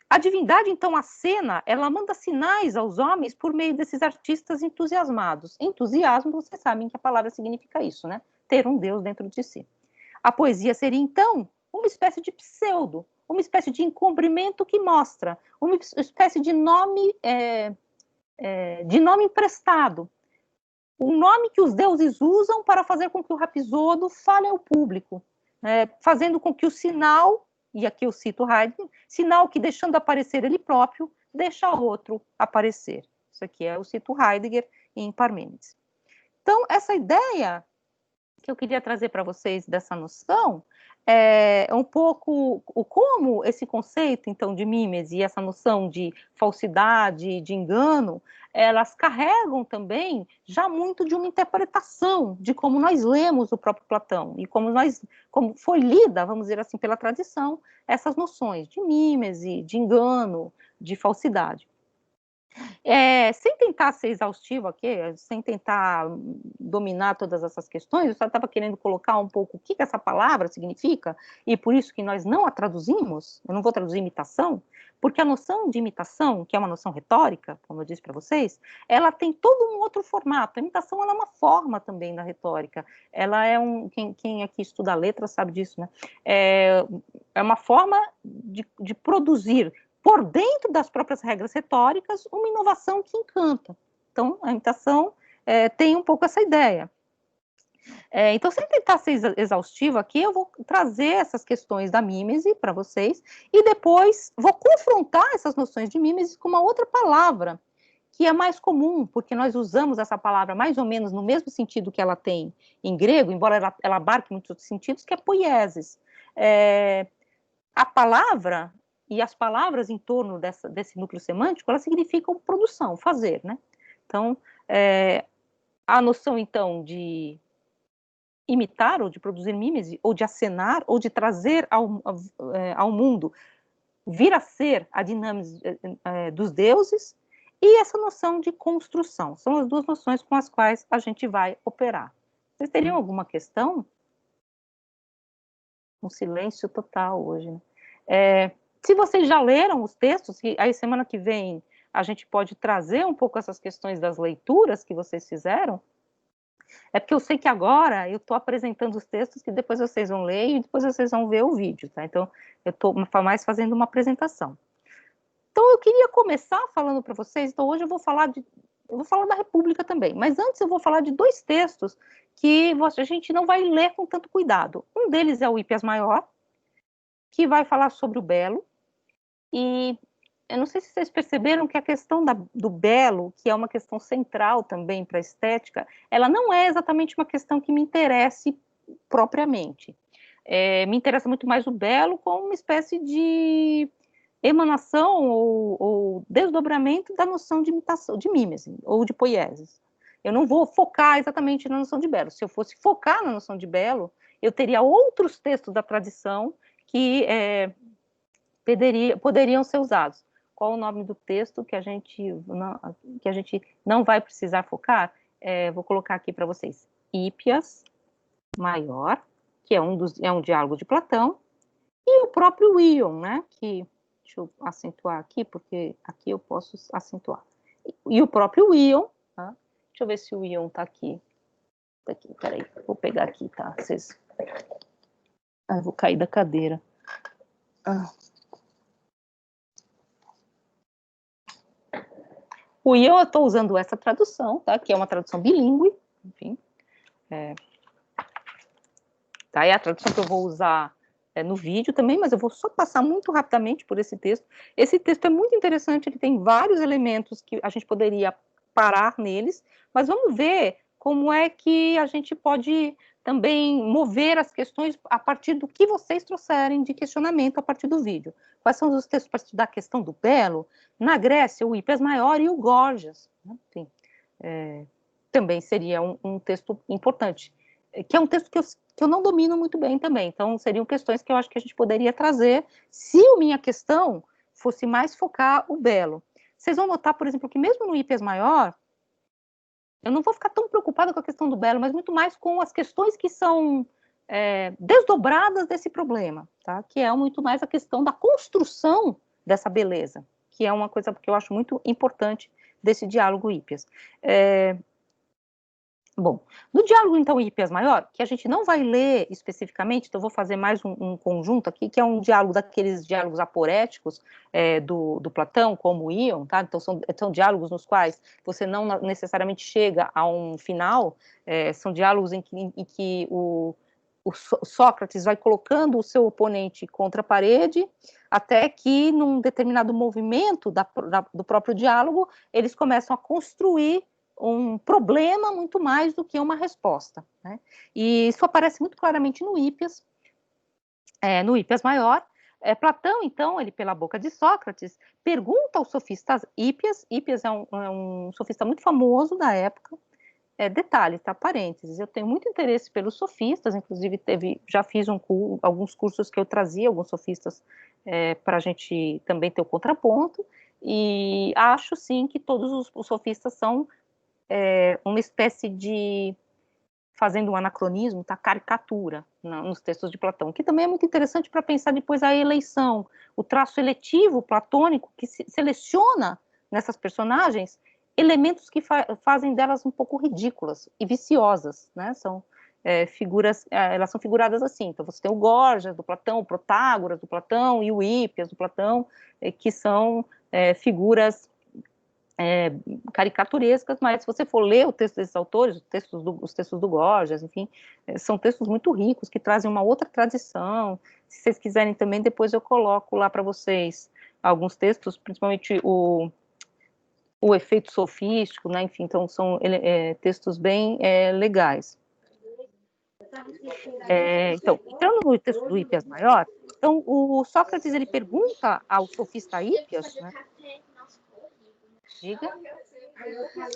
A divindade, então, acena, ela manda sinais aos homens por meio desses artistas entusiasmados. Entusiasmo, vocês sabem que a palavra significa isso, né? Ter um Deus dentro de si. A poesia seria, então, uma espécie de pseudo, uma espécie de encobrimento que mostra, uma espécie de nome emprestado, o nome que os deuses usam para fazer com que o Rapsodo fale ao público, fazendo com que o sinal, e aqui eu cito Heidegger, sinal que deixando aparecer ele próprio, deixa outro aparecer. Isso aqui eu cito Heidegger em Parmênides. Então, essa ideia que eu queria trazer para vocês dessa noção é um pouco como esse conceito, então, de mímese e essa noção de falsidade, de engano, elas carregam também já muito de uma interpretação de como nós lemos o próprio Platão e como foi lida, vamos dizer assim, pela tradição, essas noções de mímese, de engano, de falsidade. Sem tentar ser exaustivo aqui, sem tentar dominar todas essas questões, eu só estava querendo colocar um pouco o que essa palavra significa, e por isso que nós não a traduzimos, eu não vou traduzir imitação, porque a noção de imitação, que é uma noção retórica, como eu disse para vocês, ela tem todo um outro formato. A imitação ela é uma forma também da retórica, ela é quem aqui estuda letra sabe disso, né? É uma forma de produzir por dentro das próprias regras retóricas, uma inovação que encanta. Então, a imitação tem um pouco essa ideia. Então, sem tentar ser exaustivo aqui, eu vou trazer essas questões da mímese para vocês, e depois vou confrontar essas noções de mímese com uma outra palavra, que é mais comum, porque nós usamos essa palavra mais ou menos no mesmo sentido que ela tem em grego, embora ela abarque muitos outros sentidos, que é poiesis. A palavra e as palavras em torno desse núcleo semântico, elas significam produção, fazer, né? Então, a noção, então, de imitar, ou de produzir mímese, ou de acenar, ou de trazer ao mundo, vir a ser a dinâmica dos deuses, e essa noção de construção. São as duas noções com as quais a gente vai operar. Vocês teriam alguma questão? Um silêncio total hoje, né? Se vocês já leram os textos, aí semana que vem a gente pode trazer um pouco essas questões das leituras que vocês fizeram, porque eu sei que agora eu estou apresentando os textos que depois vocês vão ler e depois vocês vão ver o vídeo, tá? Então, eu estou mais fazendo uma apresentação. Então, eu queria começar falando para vocês, então hoje eu vou falar da República também, mas antes eu vou falar de dois textos que a gente não vai ler com tanto cuidado. Um deles é o Hípias Maior, que vai falar sobre o belo, e eu não sei se vocês perceberam que a questão do belo, que é uma questão central também para a estética, ela não é exatamente uma questão que me interesse propriamente. Me interessa muito mais o belo como uma espécie de emanação ou desdobramento da noção de imitação, de mímese ou de poiesis. Eu não vou focar exatamente na noção de belo. Se eu fosse focar na noção de belo, eu teria outros textos da tradição que poderiam ser usados. Qual o nome do texto que a gente não vai precisar focar? Vou colocar aqui para vocês. Hípias Maior, que é um diálogo de Platão, e o próprio Ion, né? Deixa eu acentuar aqui, porque aqui eu posso acentuar. E o próprio Ion, tá? Deixa eu ver se o Ion está aqui. Tá aqui, peraí, vou pegar aqui, tá? Eu vou cair da cadeira. O Ion, eu estou usando essa tradução, tá? Que é uma tradução bilíngue, enfim. Tá? É a tradução que eu vou usar no vídeo também, mas eu vou só passar muito rapidamente por esse texto. Esse texto é muito interessante, ele tem vários elementos que a gente poderia parar neles, mas vamos ver como é que a gente pode também mover as questões a partir do que vocês trouxerem de questionamento a partir do vídeo. Quais são os textos para estudar a questão do belo? Na Grécia, o Hípias Maior e o Gorgias. Enfim, também seria um texto importante, que é um texto que eu não domino muito bem também. Então, seriam questões que eu acho que a gente poderia trazer se a minha questão fosse mais focar o belo. Vocês vão notar, por exemplo, que mesmo no Hípias Maior, eu não vou ficar tão preocupada com a questão do belo, mas muito mais com as questões que são desdobradas desse problema, tá? Que é muito mais a questão da construção dessa beleza, que é uma coisa que eu acho muito importante desse diálogo Hípias. Bom, no diálogo, então, Hípias Maior, que a gente não vai ler especificamente, então eu vou fazer mais um conjunto aqui, que é um diálogo daqueles diálogos aporéticos do Platão, como o Ion, tá? Então são diálogos nos quais você não necessariamente chega a um final, são diálogos em que o Sócrates vai colocando o seu oponente contra a parede, até que, num determinado movimento do próprio diálogo, eles começam a construir um problema muito mais do que uma resposta, né? E isso aparece muito claramente no Hípias Maior. Platão, então, ele pela boca de Sócrates, pergunta ao sofista Hípias é um sofista muito famoso da época. Detalhe, tá? Parênteses, eu tenho muito interesse pelos sofistas, inclusive já fiz alguns cursos que eu trazia alguns sofistas para a gente também ter o contraponto, e acho sim que todos os sofistas são uma espécie de, fazendo um anacronismo, tá? Caricatura nos textos de Platão, que também é muito interessante para pensar depois a eleição, o traço eletivo platônico que seleciona nessas personagens elementos que fazem delas um pouco ridículas e viciosas, né? São figuras, elas são figuradas assim. Então você tem o Gorgias do Platão, o Protágoras do Platão e o Hípias do Platão, que são figuras caricaturescas, mas se você for ler o texto desses autores, os textos do Gorgias, enfim, são textos muito ricos, que trazem uma outra tradição. Se vocês quiserem também, depois eu coloco lá para vocês alguns textos, principalmente o efeito sofístico, né? Enfim, então são textos bem legais. Então, entrando no texto do Hípias Maior, então o Sócrates ele pergunta ao sofista Hípias, né? Diga.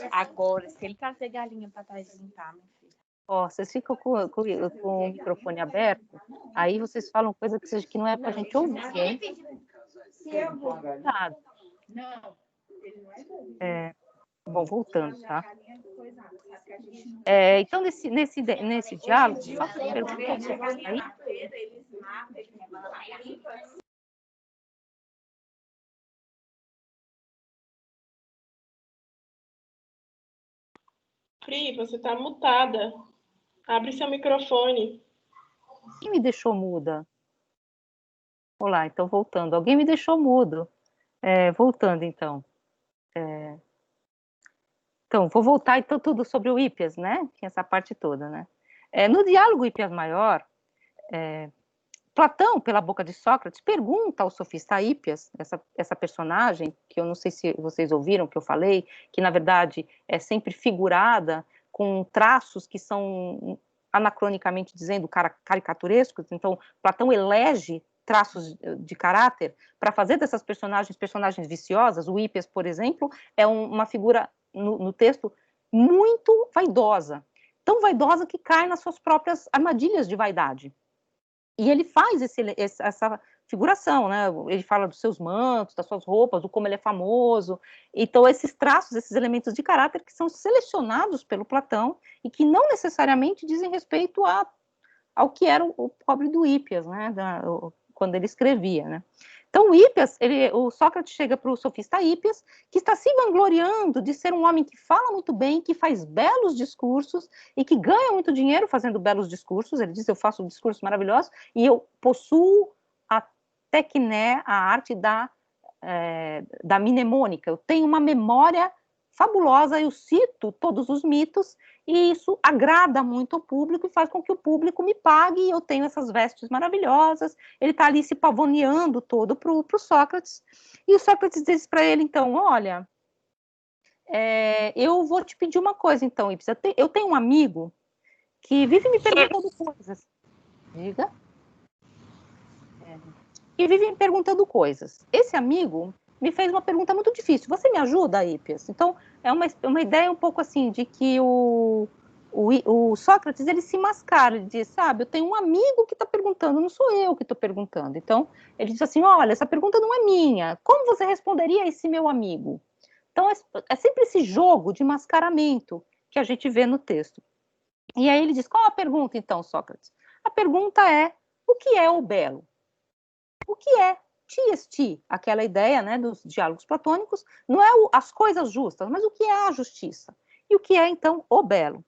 Agora, se ele trazer galinha para trás limpar, meu filho. Vocês ficam com o microfone aberto, aí vocês falam coisa que não é para a gente ouvir, hein? Não. Bom, voltando, tá? Então, nesse diálogo, só que eu pergunto ao sofista aí. Pri, você está mutada. Abre seu microfone. Quem me deixou muda? Olá, então voltando. Alguém me deixou mudo. Voltando, então. Então, vou voltar, então, tudo sobre o Hípias, né? Essa parte toda, né? No diálogo Hípias Maior, Platão, pela boca de Sócrates, pergunta ao sofista Hípias, essa personagem, que eu não sei se vocês ouviram que eu falei, que na verdade é sempre figurada com traços que são, anacronicamente dizendo, caricaturescos. Então, Platão elege traços de caráter para fazer dessas personagens viciosas. O Hípias, por exemplo, é uma figura no texto muito vaidosa, tão vaidosa que cai nas suas próprias armadilhas de vaidade. E ele faz essa figuração, né? Ele fala dos seus mantos, das suas roupas, do como ele é famoso. Então, esses traços, esses elementos de caráter que são selecionados pelo Platão e que não necessariamente dizem respeito ao que era o pobre do Hípias, né? Quando ele escrevia, né? Então, o Sócrates chega para o sofista Hípias, que está se vangloriando de ser um homem que fala muito bem, que faz belos discursos e que ganha muito dinheiro fazendo belos discursos. Ele diz: eu faço discursos maravilhosos e eu possuo a tecné, a arte da mnemônica. Eu tenho uma memória fabulosa, eu cito todos os mitos, e isso agrada muito o público e faz com que o público me pague, e eu tenho essas vestes maravilhosas. Ele está ali se pavoneando todo para o Sócrates, e o Sócrates diz para ele, então, olha, eu vou te pedir uma coisa, então, Hípias, eu tenho um amigo que vive me perguntando coisas. Diga. Que vive me perguntando coisas. Esse amigo me fez uma pergunta muito difícil. Você me ajuda, Hípias? Então, é uma ideia um pouco assim, de que o Sócrates, ele se mascara, ele diz, sabe, eu tenho um amigo que está perguntando, não sou eu que estou perguntando. Então, ele diz assim, olha, essa pergunta não é minha, como você responderia a esse meu amigo? Então, é sempre esse jogo de mascaramento que a gente vê no texto. E aí ele diz, qual a pergunta, então, Sócrates? A pergunta é, o que é o belo? O que é ti, aquela ideia, né, dos diálogos platônicos, não é as coisas justas, mas o que é a justiça? E o que é, então, o belo?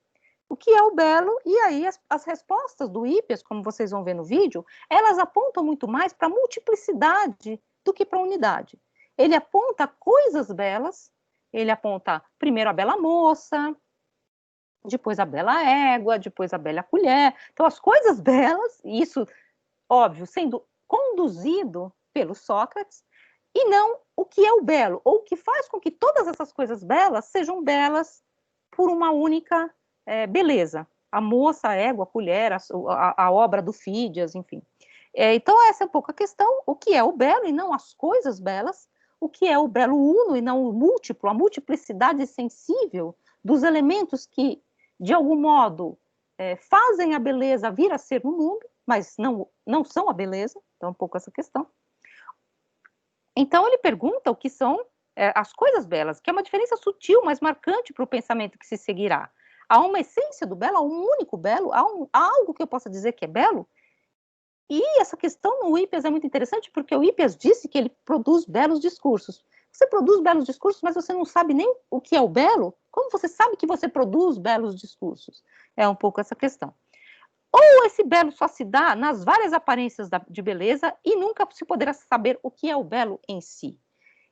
o que é o belo, e aí as respostas do Hippias, como vocês vão ver no vídeo, elas apontam muito mais para multiplicidade do que para unidade. Ele aponta coisas belas, ele aponta primeiro a bela moça, depois a bela égua, depois a bela colher. Então, as coisas belas, isso, óbvio, sendo conduzido pelo Sócrates, e não o que é o belo, ou o que faz com que todas essas coisas belas sejam belas por uma única beleza. A moça, a égua, a colher, a obra do Fídias, enfim. Então, essa é um pouco a questão, o que é o belo e não as coisas belas, o que é o belo uno e não o múltiplo, a multiplicidade sensível dos elementos que, de algum modo, fazem a beleza vir a ser no mundo, mas não são a beleza, então um pouco essa questão. Então ele pergunta o que são as coisas belas, que é uma diferença sutil, mas marcante para o pensamento que se seguirá. Há uma essência do belo, há um único belo, há algo que eu possa dizer que é belo. E essa questão no Hippias é muito interessante, porque o Hippias disse que ele produz belos discursos. Você produz belos discursos, mas você não sabe nem o que é o belo? Como você sabe que você produz belos discursos? É um pouco essa questão. Ou esse belo só se dá nas várias aparências de beleza e nunca se poderá saber o que é o belo em si.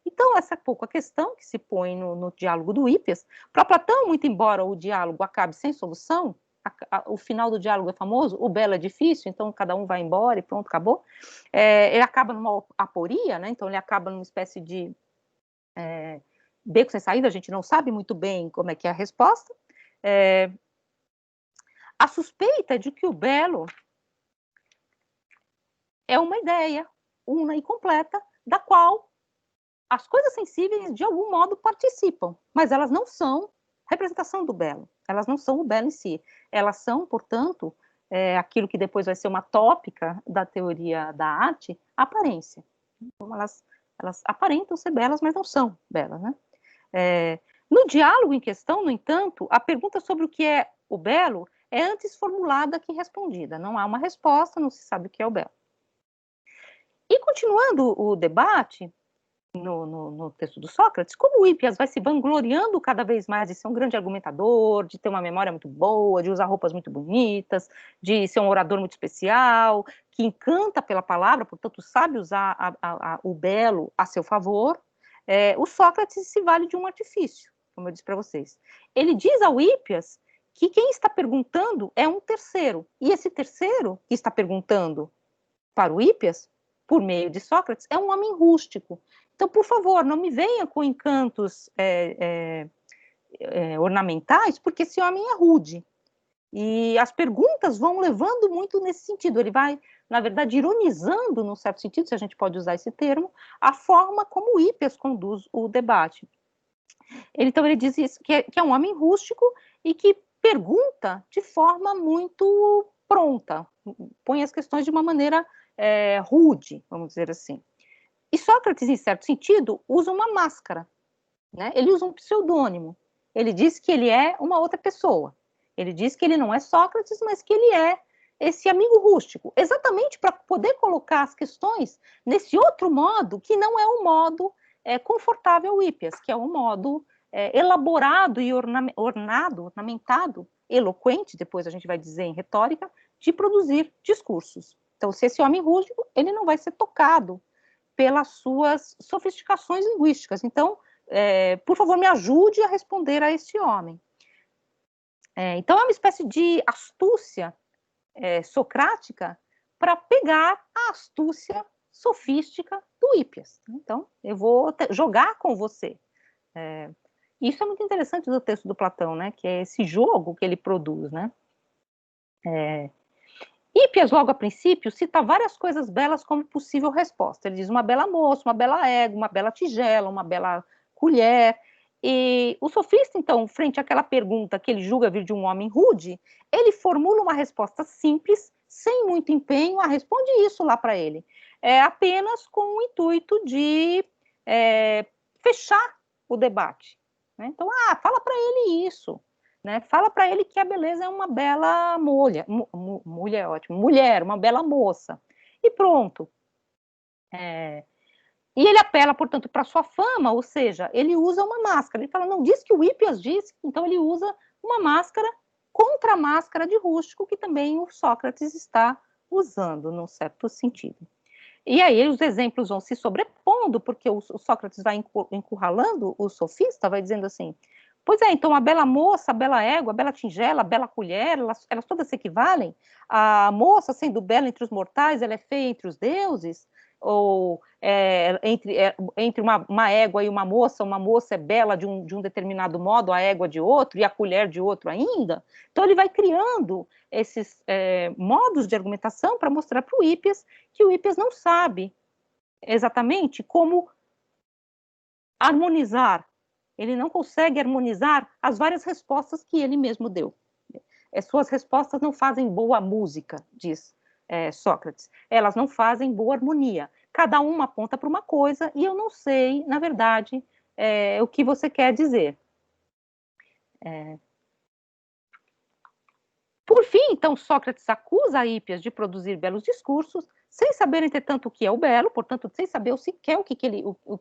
Então, essa é um pouco a questão que se põe no diálogo do Hippias. Para Platão, muito embora o diálogo acabe sem solução, o final do diálogo é famoso, o belo é difícil, então cada um vai embora e pronto, acabou. Ele acaba numa aporia, né? Então ele acaba numa espécie de beco sem saída, a gente não sabe muito bem como é que é a resposta. A suspeita de que o belo é uma ideia una e completa, da qual as coisas sensíveis, de algum modo, participam, mas elas não são representação do belo, elas não são o belo em si, elas são, portanto, aquilo que depois vai ser uma tópica da teoria da arte, a aparência. Então, elas aparentam ser belas, mas não são belas, né? No diálogo em questão, no entanto, a pergunta sobre o que é o belo é antes formulada que respondida, não há uma resposta, não se sabe o que é o belo. E continuando o debate, no texto do Sócrates, como o Hippias vai se vangloriando cada vez mais de ser um grande argumentador, de ter uma memória muito boa, de usar roupas muito bonitas, de ser um orador muito especial, que encanta pela palavra, portanto sabe usar o belo a seu favor, o Sócrates se vale de um artifício, como eu disse para vocês. Ele diz ao Hippias que quem está perguntando é um terceiro, e esse terceiro que está perguntando para o Hippias, por meio de Sócrates, é um homem rústico. Então, por favor, não me venha com encantos ornamentais, porque esse homem é rude. E as perguntas vão levando muito nesse sentido. Ele vai, na verdade, ironizando, num certo sentido, se a gente pode usar esse termo, a forma como o Hippias conduz o debate. Então, ele diz isso, que é um homem rústico e que pergunta de forma muito pronta, põe as questões de uma maneira rude, vamos dizer assim. E Sócrates, em certo sentido, usa uma máscara, né? Ele usa um pseudônimo. Ele diz que ele é uma outra pessoa. Ele diz que ele não é Sócrates, mas que ele é esse amigo rústico, exatamente para poder colocar as questões nesse outro modo, que não é um modo confortável ao Hippias, que é um modo elaborado e ornamentado, eloquente, depois a gente vai dizer em retórica, de produzir discursos. Então, se esse homem rústico, ele não vai ser tocado pelas suas sofisticações linguísticas. Então, por favor, me ajude a responder a esse homem. Então, é uma espécie de astúcia socrática para pegar a astúcia sofística do Hippias. Então, eu vou jogar com você. Isso é muito interessante do texto do Platão, né? Que é esse jogo que ele produz, né? Hippias, logo a princípio, cita várias coisas belas como possível resposta. Ele diz uma bela moça, uma bela égua, uma bela tigela, uma bela colher. E o sofista, então, frente àquela pergunta que ele julga vir de um homem rude, ele formula uma resposta simples, sem muito empenho, responde isso lá para ele. Apenas com o intuito de fechar o debate. Né? Então, fala para ele isso. Né? Fala para ele que a beleza é uma bela mulher, mulher é ótimo, mulher, uma bela moça. E pronto. E ele apela, portanto, para sua fama, ou seja, ele usa uma máscara. Ele fala, não, diz que o Hippias disse, então ele usa uma máscara contra a máscara de rústico que também o Sócrates está usando, num certo sentido. E aí os exemplos vão se sobrepondo, porque o Sócrates vai encurralando o sofista, vai dizendo assim, pois é, então a bela moça, a bela égua, a bela tigela, a bela colher, elas todas se equivalem? A moça, sendo bela entre os mortais, ela é feia entre os deuses? Ou entre uma égua e uma moça é bela de um determinado modo, a égua de outro, e a colher de outro ainda? Então ele vai criando esses modos de argumentação para mostrar para o Hípias que o Hípias não sabe exatamente como harmonizar. Ele não consegue harmonizar as várias respostas que ele mesmo deu. Suas respostas não fazem boa música, diz Sócrates. Elas não fazem boa harmonia. Cada uma aponta para uma coisa e eu não sei, na verdade, o que você quer dizer. Por fim, então, Sócrates acusa Hípias de produzir belos discursos, sem saber, entretanto, o que é o belo, portanto, sem saber sequer o que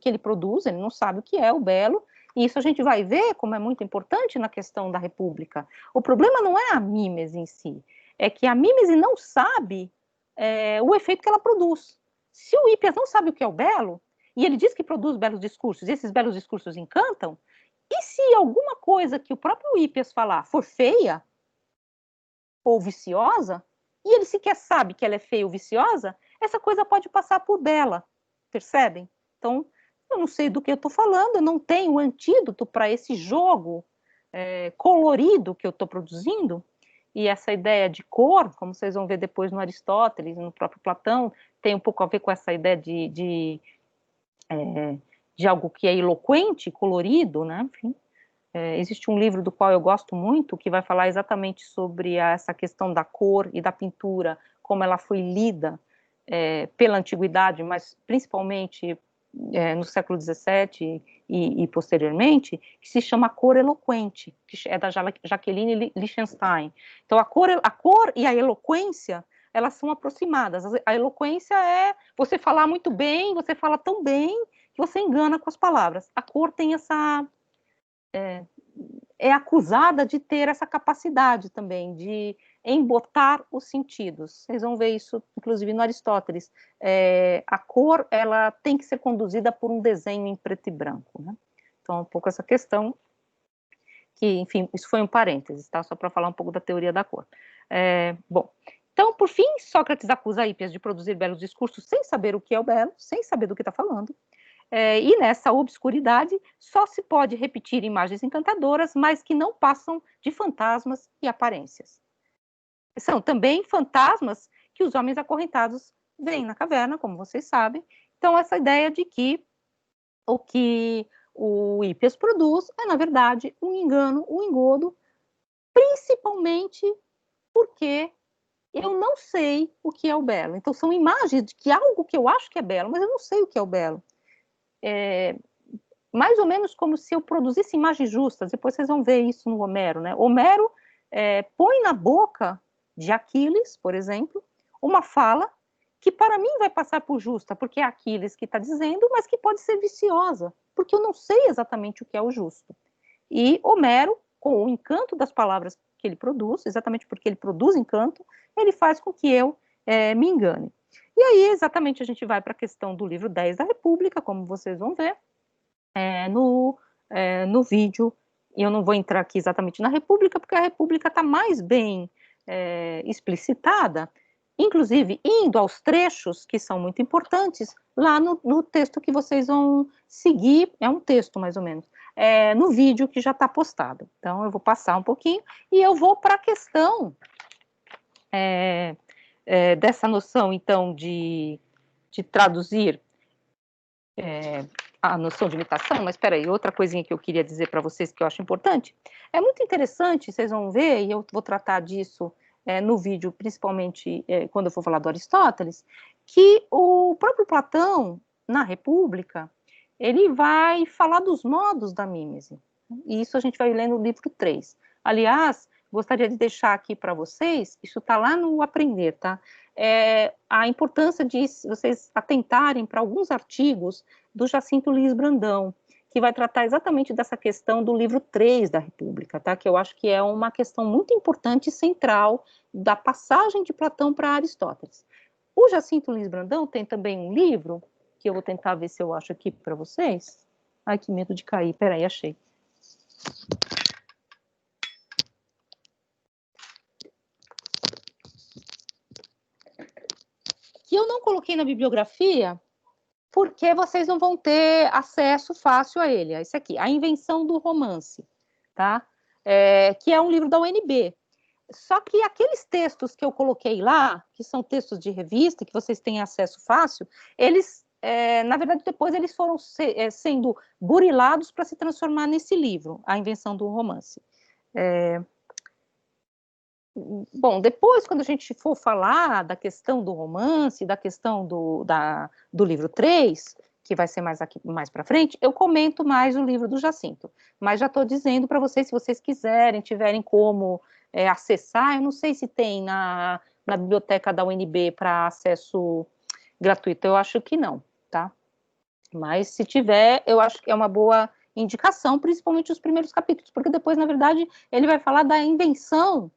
ele produz, ele não sabe o que é o belo, e isso a gente vai ver como é muito importante na questão da República. O problema não é a mímese em si, é que a mímese não sabe o efeito que ela produz. Se o Hípias não sabe o que é o belo, e ele diz que produz belos discursos, e esses belos discursos encantam, e se alguma coisa que o próprio Hípias falar for feia, ou viciosa, e ele sequer sabe que ela é feia ou viciosa, essa coisa pode passar por bela, percebem? Então, eu não sei do que eu estou falando, eu não tenho antídoto para esse jogo colorido que eu estou produzindo, e essa ideia de cor, como vocês vão ver depois no Aristóteles, no próprio Platão, tem um pouco a ver com essa ideia de algo que é eloquente, colorido, né? Enfim. Existe um livro do qual eu gosto muito, que vai falar exatamente sobre essa questão da cor e da pintura, como ela foi lida pela antiguidade, mas principalmente no século XVII e posteriormente, que se chama Cor Eloquente, que é da Jacqueline Lichtenstein. Então, a cor e a eloquência, elas são aproximadas. A eloquência é você falar muito bem, você fala tão bem, que você engana com as palavras. A cor tem essa... é acusada de ter essa capacidade também, de embotar os sentidos. Vocês vão ver isso, inclusive, no Aristóteles. A cor, ela tem que ser conduzida por um desenho em preto e branco, né? Então, um pouco essa questão, que, enfim, isso foi um parênteses, tá? Só para falar um pouco da teoria da cor. Bom, então, por fim, Sócrates acusa Hípias de produzir belos discursos sem saber o que é o belo, sem saber do que está falando, e nessa obscuridade só se pode repetir imagens encantadoras, mas que não passam de fantasmas e aparências. São também fantasmas que os homens acorrentados veem na caverna, como vocês sabem. Então, essa ideia de que o que o Hípias produz é, na verdade, um engano, um engodo, principalmente porque eu não sei o que é o belo. Então, são imagens de que algo que eu acho que é belo, mas eu não sei o que é o belo. Mais ou menos como se eu produzisse imagens justas. Depois vocês vão ver isso no Homero, né? Homero põe na boca de Aquiles, por exemplo, uma fala que para mim vai passar por justa, porque é Aquiles que está dizendo, mas que pode ser viciosa, porque eu não sei exatamente o que é o justo. E Homero, com o encanto das palavras que ele produz, exatamente porque ele produz encanto, ele faz com que eu me engane. E aí, exatamente, a gente vai para a questão do livro 10 da República, como vocês vão ver no vídeo. E eu não vou entrar aqui exatamente na República, porque a República está mais bem explicitada, inclusive indo aos trechos que são muito importantes, lá no texto que vocês vão seguir, é um texto mais ou menos, no vídeo que já está postado. Então, eu vou passar um pouquinho e eu vou para a questão dessa noção, então, de traduzir a noção de imitação, mas espera aí, outra coisinha que eu queria dizer para vocês que eu acho importante, é muito interessante, vocês vão ver, e eu vou tratar disso no vídeo, principalmente quando eu for falar do Aristóteles, que o próprio Platão, na República, ele vai falar dos modos da mímese, e isso a gente vai ler no livro 3. Aliás, gostaria de deixar aqui para vocês, isso está lá no Aprender, tá? A importância de vocês atentarem para alguns artigos do Jacinto Lins Brandão, que vai tratar exatamente dessa questão do livro 3 da República, tá? Que eu acho que é uma questão muito importante e central da passagem de Platão para Aristóteles. O Jacinto Lins Brandão tem também um livro, que eu vou tentar ver se eu acho aqui para vocês. Ai, que medo de cair. Peraí, achei. Que eu não coloquei na bibliografia, porque vocês não vão ter acesso fácil a ele. Esse aqui, A Invenção do Romance, tá? Que é um livro da UNB. Só que aqueles textos que eu coloquei lá, que são textos de revista, que vocês têm acesso fácil, eles, na verdade, depois eles foram sendo burilados para se transformar nesse livro, A Invenção do Romance. Bom, depois, quando a gente for falar da questão do romance, da questão do livro 3, que vai ser mais para frente, eu comento mais o livro do Jacinto. Mas já estou dizendo para vocês, se vocês quiserem, tiverem como acessar, eu não sei se tem na biblioteca da UNB para acesso gratuito, eu acho que não, tá? Mas se tiver, eu acho que é uma boa indicação, principalmente os primeiros capítulos, porque depois, na verdade, ele vai falar da invenção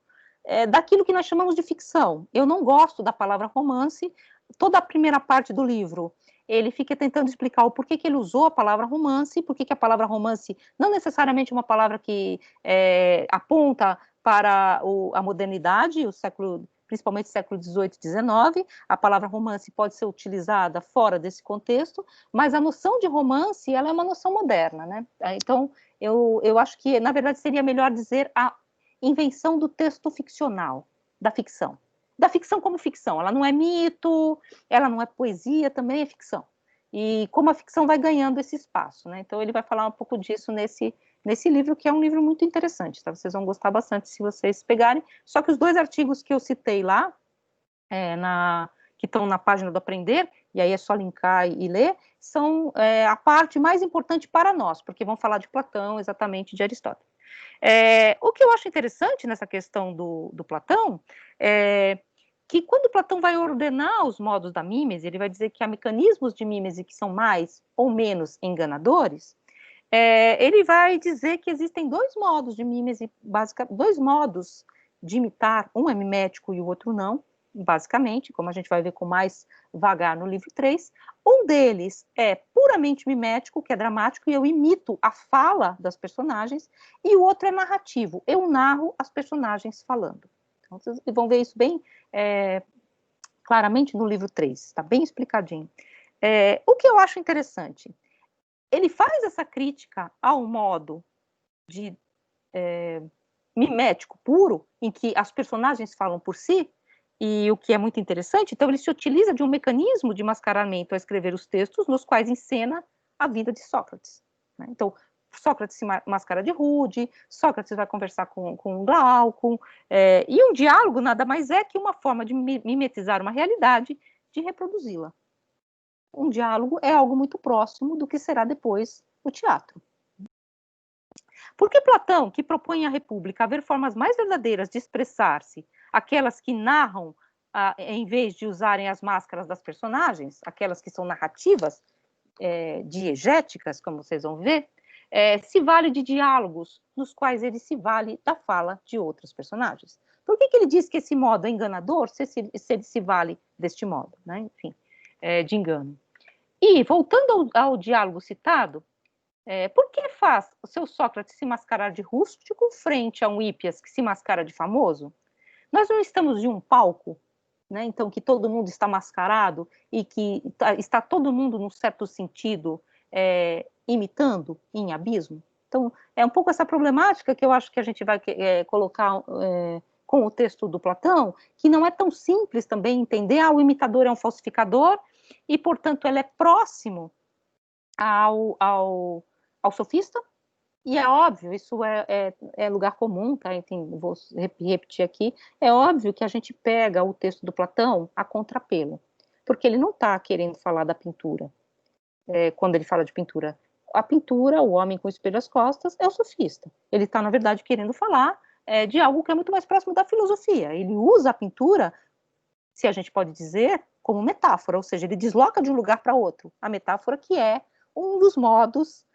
daquilo que nós chamamos de ficção. Eu não gosto da palavra romance. Toda a primeira parte do livro, ele fica tentando explicar o porquê que ele usou a palavra romance, porquê que a palavra romance não necessariamente é uma palavra que aponta para a modernidade, principalmente século XVIII e XIX. A palavra romance pode ser utilizada fora desse contexto, mas a noção de romance, ela é uma noção moderna, né? Então, eu acho que, na verdade, seria melhor dizer a invenção do texto ficcional, da ficção como ficção. Ela não é mito, ela não é poesia, também é ficção. E como a ficção vai ganhando esse espaço, né? Então ele vai falar um pouco disso nesse livro, que é um livro muito interessante, tá? Vocês vão gostar bastante se vocês pegarem. Só que os 2 artigos que eu citei lá, que estão na página do Aprender, e aí é só linkar e ler, são a parte mais importante para nós, porque vão falar de Platão, exatamente de Aristóteles. O que eu acho interessante nessa questão do Platão é que quando Platão vai ordenar os modos da mímese, ele vai dizer que há mecanismos de mímese que são mais ou menos enganadores, ele vai dizer que existem 2 modos de mímese, 2 modos de imitar, um é mimético e o outro não, basicamente, como a gente vai ver com mais vagar no livro 3, um deles é puramente mimético, que é dramático, e eu imito a fala das personagens, e o outro é narrativo, eu narro as personagens falando. Então, vocês vão ver isso bem claramente no livro 3, está bem explicadinho. O que eu acho interessante, ele faz essa crítica ao modo de mimético puro, em que as personagens falam por si, e o que é muito interessante, então ele se utiliza de um mecanismo de mascaramento ao escrever os textos, nos quais encena a vida de Sócrates, né? Então, Sócrates se mascara de rude, Sócrates vai conversar com Glauco, e um diálogo nada mais é que uma forma de mimetizar uma realidade, de reproduzi-la. Um diálogo é algo muito próximo do que será depois o teatro. Porque Platão, que propõe à República haver formas mais verdadeiras de expressar-se, aquelas que narram, em vez de usarem as máscaras das personagens, aquelas que são narrativas, diegéticas, como vocês vão ver, se vale de diálogos, nos quais ele se vale da fala de outros personagens. Por que ele diz que esse modo é enganador, se ele se vale deste modo, né? Enfim, de engano? E, voltando ao diálogo citado, por que faz o seu Sócrates se mascarar de rústico frente a um Hípias que se mascara de famoso? Nós não estamos em um palco, né, então que todo mundo está mascarado e que está todo mundo, num certo sentido, imitando em abismo? Então, é um pouco essa problemática que eu acho que a gente vai colocar com o texto do Platão, que não é tão simples também entender, o imitador é um falsificador e, portanto, ele é próximo ao sofista, e é óbvio, isso é lugar comum, tá? Enfim, vou repetir aqui, é óbvio que a gente pega o texto do Platão a contrapelo, porque ele não está querendo falar da pintura. Quando ele fala de pintura, a pintura, o homem com o espelho às costas, é o sofista. Ele está, na verdade, querendo falar de algo que é muito mais próximo da filosofia. Ele usa a pintura, se a gente pode dizer, como metáfora, ou seja, ele desloca de um lugar para outro. A metáfora que é um dos modos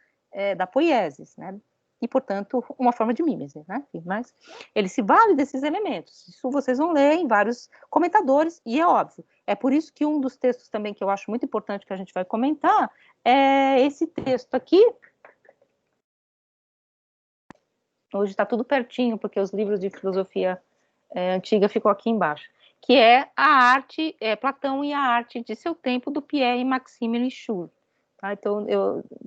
da poiesis, né? E, portanto, uma forma de mímese, né? Mas ele se vale desses elementos. Isso vocês vão ler em vários comentadores, e é óbvio. É por isso que um dos textos também que eu acho muito importante que a gente vai comentar é esse texto aqui. Hoje está tudo pertinho, porque os livros de filosofia antiga ficou aqui embaixo. Que é a arte, Platão e a arte de seu tempo, do Pierre Maximilien Schur. Tá? Então,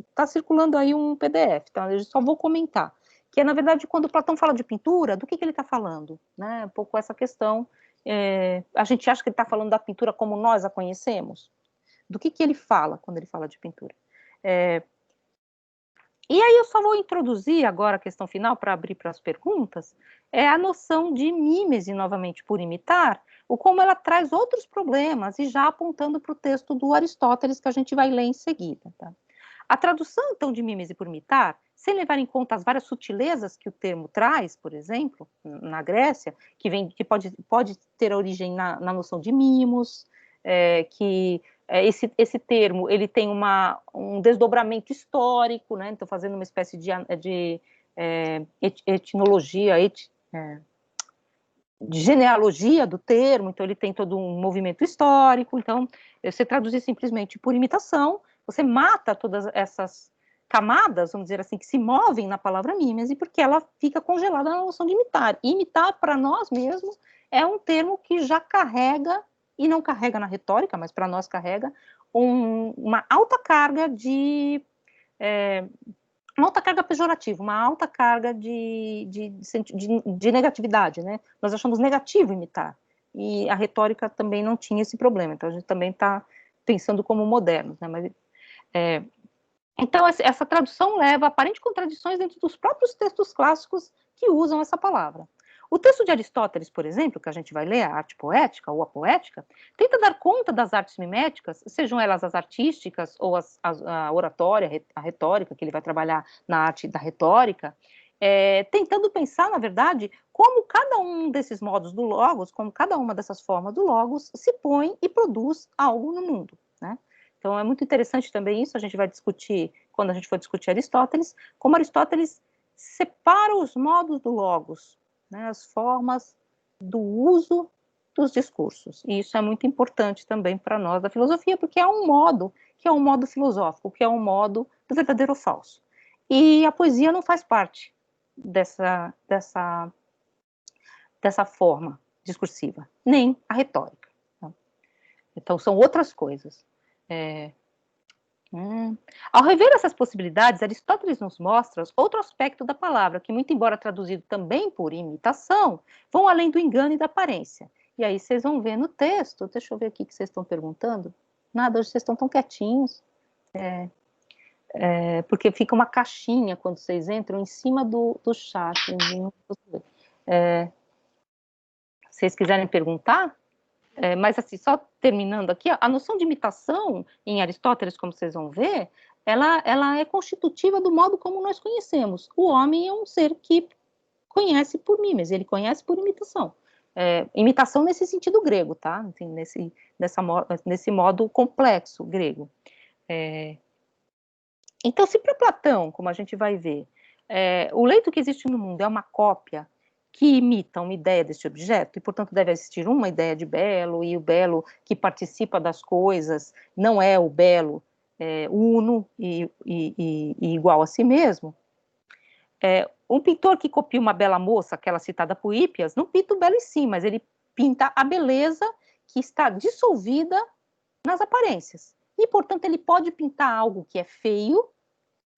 está circulando aí um PDF, tá? Eu só vou comentar. Que é, na verdade, quando Platão fala de pintura, do que ele está falando? Né? Um pouco essa questão. A gente acha que ele está falando da pintura como nós a conhecemos? Do que ele fala quando ele fala de pintura? E aí eu só vou introduzir agora a questão final para abrir para as perguntas, a noção de mímese, novamente, por imitar, o como ela traz outros problemas, e já apontando para o texto do Aristóteles, que a gente vai ler em seguida. Tá? A tradução, então, de mímese por imitar, sem levar em conta as várias sutilezas que o termo traz, por exemplo, na Grécia, que pode ter origem na noção de mimos, que esse termo ele tem um desdobramento histórico, né? Então, fazendo uma espécie de etnologia, de genealogia do termo, então ele tem todo um movimento histórico. Então, você traduzir simplesmente por imitação, você mata todas essas camadas, vamos dizer assim, que se movem na palavra mímese, porque ela fica congelada na noção de imitar. E imitar, para nós mesmos, é um termo que já carrega, e não carrega na retórica, mas para nós carrega, uma alta carga uma alta carga pejorativa, uma alta carga de negatividade, né? Nós achamos negativo imitar, e a retórica também não tinha esse problema, então a gente também está pensando como modernos, né? Mas, então, essa tradução leva a aparentes contradições dentro dos próprios textos clássicos que usam essa palavra. O texto de Aristóteles, por exemplo, que a gente vai ler, a arte poética ou a poética, tenta dar conta das artes miméticas, sejam elas as artísticas ou a oratória, a retórica, que ele vai trabalhar na arte da retórica, tentando pensar, na verdade, como cada um desses modos do logos, como cada uma dessas formas do logos se põe e produz algo no mundo, né? Então, é muito interessante também isso, a gente vai discutir, quando a gente for discutir Aristóteles, como Aristóteles separa os modos do logos, né, as formas do uso dos discursos. E isso é muito importante também para nós da filosofia, porque é um modo que é um modo filosófico, que é um modo do verdadeiro ou falso. E a poesia não faz parte dessa forma discursiva, nem a retórica. Então, são outras coisas. Ao rever essas possibilidades, Aristóteles nos mostra outro aspecto da palavra, que, muito embora traduzido também por imitação, vão além do engano e da aparência. E aí vocês vão ver no texto, deixa eu ver aqui o que vocês estão perguntando. Nada, hoje vocês estão tão quietinhos. Porque fica uma caixinha quando vocês entram em cima do chat. Se vocês quiserem perguntar, mas assim, só terminando aqui, a noção de imitação em Aristóteles, como vocês vão ver, ela é constitutiva do modo como nós conhecemos. O homem é um ser que conhece por mímese, ele conhece por imitação. Imitação nesse sentido grego, tá? Enfim, nesse modo complexo grego. Então, se para Platão, como a gente vai ver, o leito que existe no mundo é uma cópia que imita uma ideia deste objeto, e, portanto, deve existir uma ideia de belo, e o belo que participa das coisas não é o belo uno e igual a si mesmo. Um pintor que copia uma bela moça, aquela citada por Hípias, não pinta o belo em si, mas ele pinta a beleza que está dissolvida nas aparências. E, portanto, ele pode pintar algo que é feio,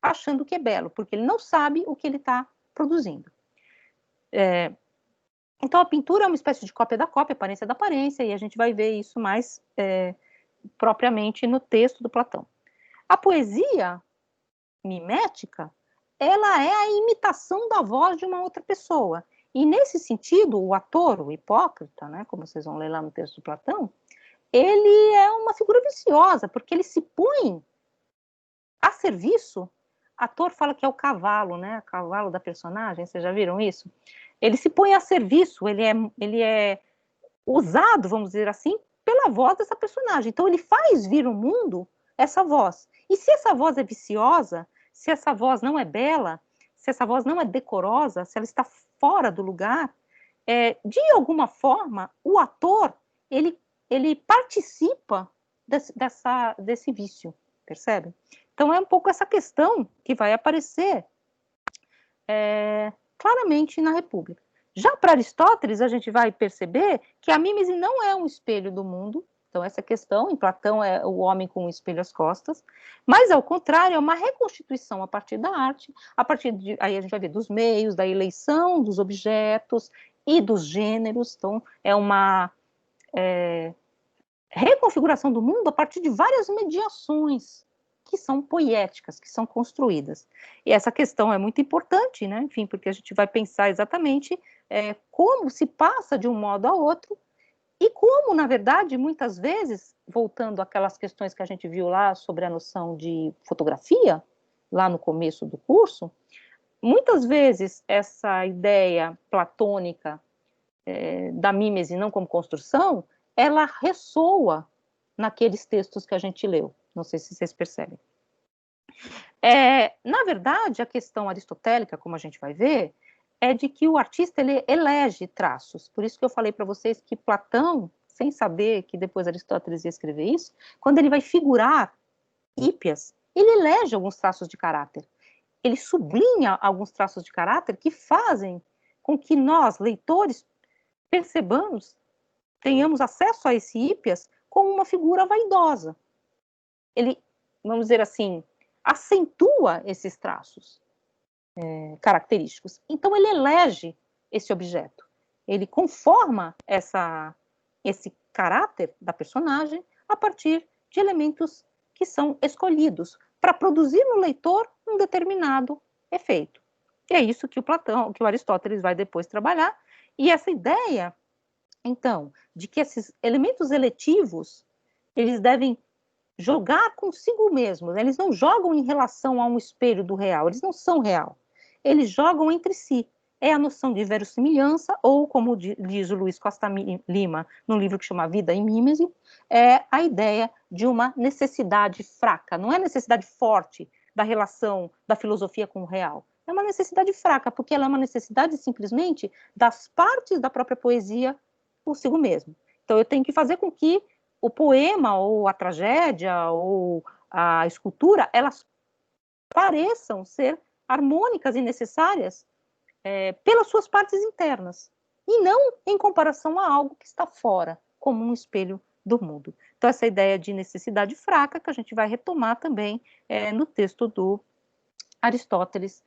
achando que é belo, porque ele não sabe o que ele está produzindo. Então, a pintura é uma espécie de cópia da cópia, aparência da aparência, e a gente vai ver isso mais propriamente no texto do Platão. A poesia mimética, ela é a imitação da voz de uma outra pessoa. E, nesse sentido, o ator, o hipócrita, né, como vocês vão ler lá no texto do Platão, ele é uma figura viciosa, porque ele se põe a serviço. Ator fala que é o cavalo, né? O cavalo da personagem, vocês já viram isso? Ele se põe a serviço, ele é usado, vamos dizer assim, pela voz dessa personagem. Então, ele faz vir ao mundo essa voz. E se essa voz é viciosa, se essa voz não é bela, se essa voz não é decorosa, se ela está fora do lugar, de alguma forma, o ator, ele participa desse vício, percebe? Então, é um pouco essa questão que vai aparecer claramente na República. Já para Aristóteles, a gente vai perceber que a mímese não é um espelho do mundo. Então, essa questão, em Platão, é o homem com um espelho às costas, mas, ao contrário, é uma reconstituição a partir da arte, aí a gente vai ver dos meios, da eleição dos objetos e dos gêneros. Então, é uma reconfiguração do mundo a partir de várias mediações que são poéticas, que são construídas. E essa questão é muito importante, né? Enfim, porque a gente vai pensar exatamente como se passa de um modo a outro e como, na verdade, muitas vezes, voltando àquelas questões que a gente viu lá sobre a noção de fotografia, lá no começo do curso, muitas vezes essa ideia platônica da mímese não como construção, ela ressoa naqueles textos que a gente leu. Não sei se vocês percebem. Na verdade, a questão aristotélica, como a gente vai ver, é de que o artista ele elege traços. Por isso que eu falei para vocês que Platão, sem saber que depois Aristóteles ia escrever isso, quando ele vai figurar Hípias, ele elege alguns traços de caráter. Ele sublinha alguns traços de caráter que fazem com que nós, leitores, percebamos, tenhamos acesso a esse Hípias como uma figura vaidosa. Ele, vamos dizer assim, acentua esses traços característicos. Então, ele elege esse objeto. Ele conforma esse caráter da personagem a partir de elementos que são escolhidos para produzir no leitor um determinado efeito. E é isso que o Aristóteles vai depois trabalhar. E essa ideia, então, de que esses elementos eletivos, eles devem jogar consigo mesmos, eles não jogam em relação a um espelho do real, eles não são real, eles jogam entre si. É a noção de verossimilhança, ou como diz o Luiz Costa Lima, num livro que chama Vida em Mímese, é a ideia de uma necessidade fraca, não é necessidade forte da relação da filosofia com o real, é uma necessidade fraca, porque ela é uma necessidade simplesmente das partes da própria poesia consigo mesmo. Então eu tenho que fazer com que o poema, ou a tragédia, ou a escultura, elas pareçam ser harmônicas e necessárias pelas suas partes internas, e não em comparação a algo que está fora, como um espelho do mundo. Então, essa ideia de necessidade fraca, que a gente vai retomar também no texto do Aristóteles,